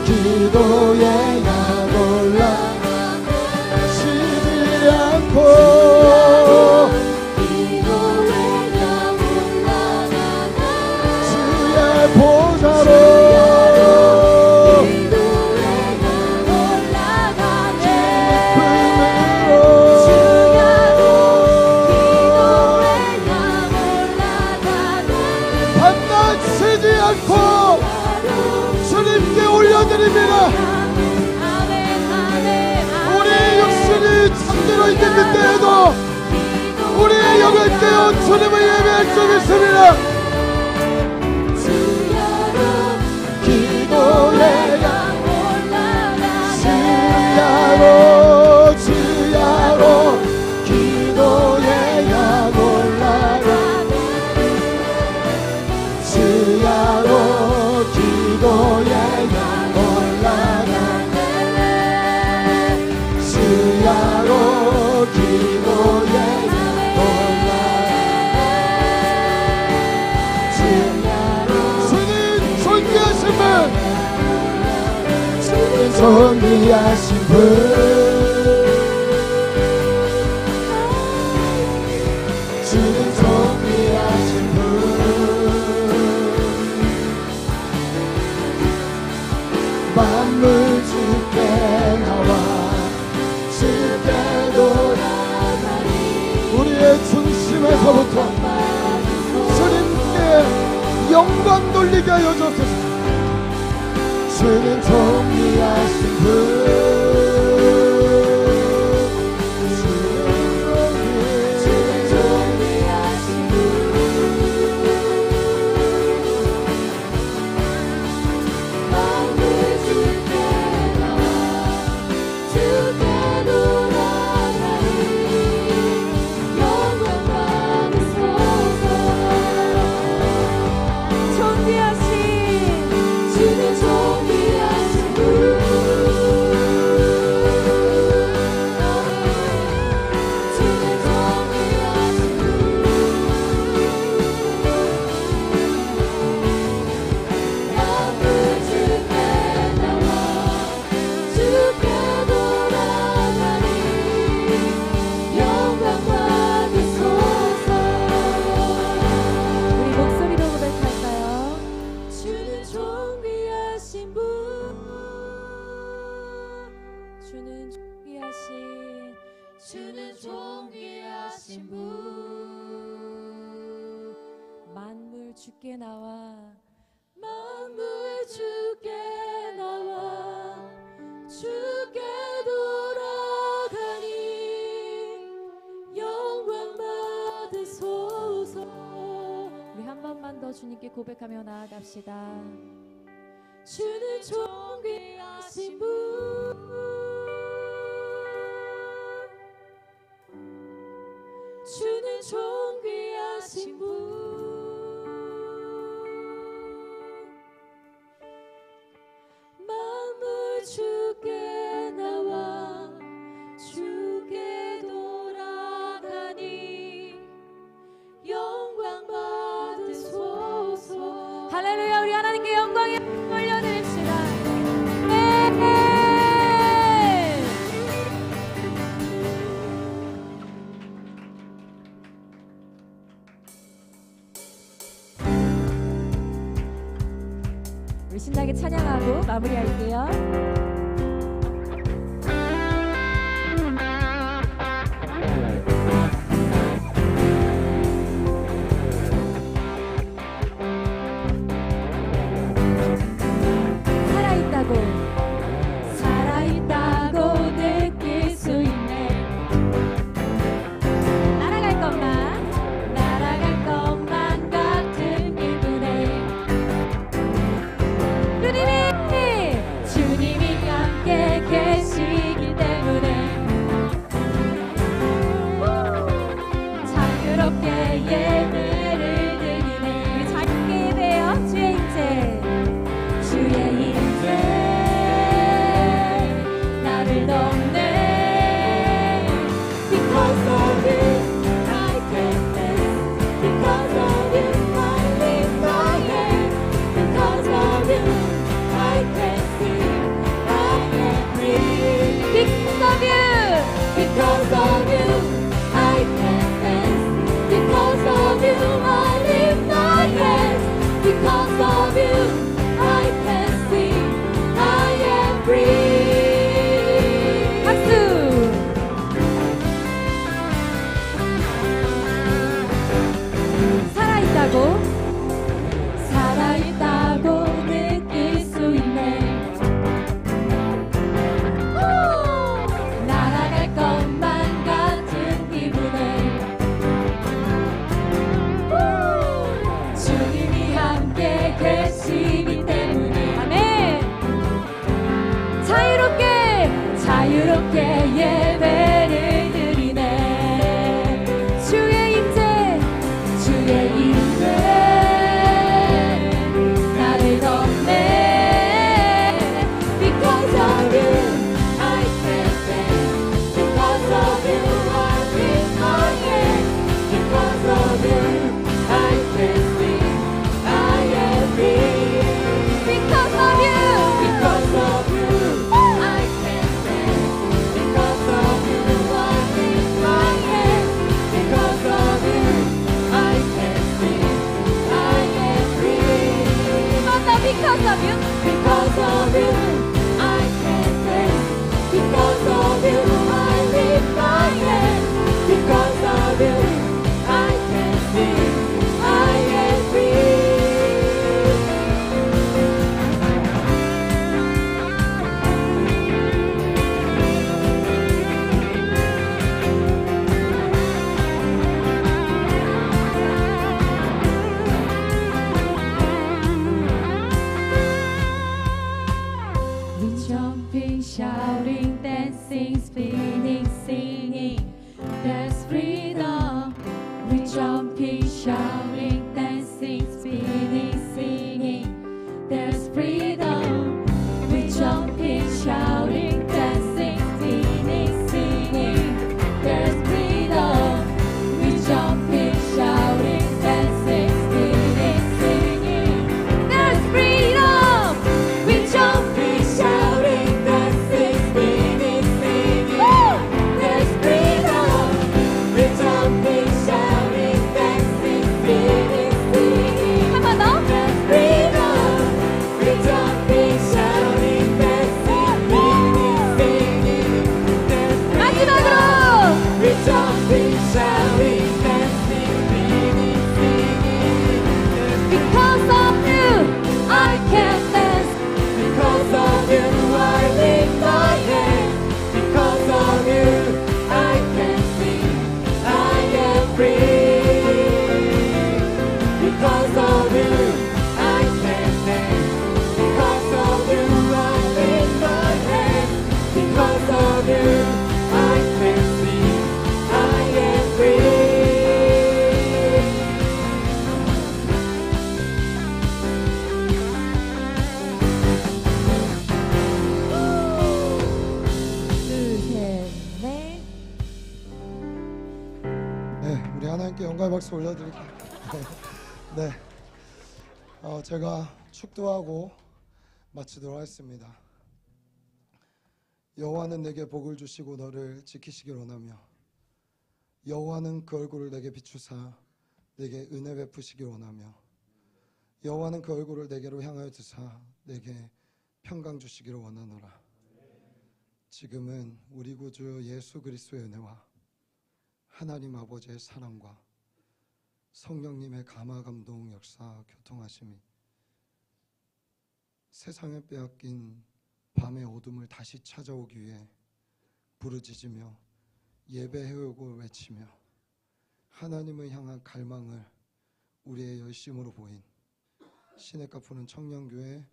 기도해야 올라가네. 쉬지 않고 기도회가 올라가네. 주의 보좌로 기도회가 올라가네. 품으로 기도회가 올라가네. 밤낮 쉬지 않고 주님께 올려드립니다. 아멘. 아멘. 우리의 육신이 잠들어 있는 그때에도 우리의 영을 깨워 주님을 예배할 줄 믿습니다. 주야로 기도해야 올라가네. 주야로 기도해야 올라가네. 존귀하신 분 주는 존귀하신 분 만물 주께 나와 주께 돌아가니 우리의 중심에서부터 주님께 영광 돌리게 하여 주소서. 주는 존귀하신 분 주는 존귀하신 분 만물 주께 나와 주께 돌아가니 영광 받으소서. 존귀하신 주는 존귀하신 분 주는 존귀하신 분 만물 주께 나와 주께 돌아가니 영광 받으소서. 우리 목소리로 고백할까요? 주는 존귀하신 분 주는 존귀하신 분 만물 주께 나와 만물 주께 나와 주께 돌아가니 영광 받으소서. 우리 한 번만 더 주님께 고백하며 나아갑시다. 주는 존귀하신 분 주는 존귀하신 분 만물 주께 나와 주께 돌아가니 영광 받으소서. 할렐루야. 우리 하나님께 영광에 올려드립시다. 네. 우리 신나게 찬양하고 마무리할게요. 살아있다고 느낄 수 있네. 날아갈 것만 같은 기분에 주님이 함께 계시기 때문에 자유롭게 예배를 드리네. 우리 자유롭게 예배요. 주의 인재 주의 인재 나를 돕네. Because of you I can dance. Because of you I lift my hands. Because of you I can sing. I am free. Because of you. Because of you I can dance. Because of you I lift my hands. Because of you I can sing. I am free. 박수. 살아있다고 느낄 수 있네. 날아갈 것만 같은 기분에 주님이 함께 계시기 Because of you, because of you, I can dance. Because of you, I lift my hand. Because of you, I can sing. I am free. We jumping, shouting, dancing, spinning, singing. There's freedom. We jumping, shouting, dancing, spinning, singing. There's freedom. We jumping, shouting, dancing, spinning, singing. There's freedom. We jumping, shouting, dancing, spinning, singing. There's freedom. We jumping, shouting, dancing, spinning, singing. There's freedom. We jumping, shouting, dancing, spinning, singing. 한 번 더. There's freedom. We jumping, shouting, dancing, spinning, singing. There's freedom. 마지막으로. We jumping, shouting, dancing, spinning, singing. Because of you, I can dance. Because of you, I lift my hand. Because of you, I can sing. I am free. Because of you, I can dance. Because of you, I lift my hand. Because of you, I can sing. I am free. 둘, 셋, 넷. 네, 우리 하나님께 영광의 박수 올려드릴게요. 네, 제가 축도하고 마치도록 하겠습니다. 여호와는 내게 복을 주시고 너를 지키시길 원하며 여호와는 그 얼굴을 내게 비추사 내게 은혜 베푸시길 원하며 여호와는 그 얼굴을 내게로 향하여 드사 내게 평강 주시기를 원하노라. 지금은 우리 구주 예수 그리스도의 은혜와 하나님 아버지의 사랑과 성령님의 감화 감동 역사 교통하심이 세상에 빼앗긴 밤의 어둠을 다시 찾아오기 위해 부르짖으며 예배해오고 외치며 하나님을 향한 갈망을 우리의 열심으로 보인 시냇가 푸는 청년교회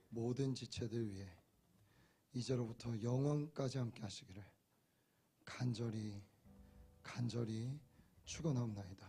모든 지체들 위해 이제로부터 영원까지 함께 하시기를 간절히 축원하옵나이다.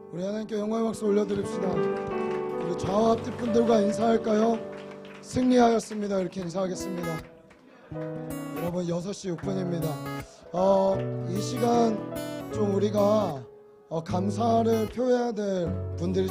우리 하나님께 영광의 박수 올려드립시다. 우리 좌우 앞뒤 분들과 인사할까요? 승리하였습니다. 이렇게 인사하겠습니다. 여러분 6시 6분입니다. 이 시간 좀 우리가 감사를 표해야 될 분들이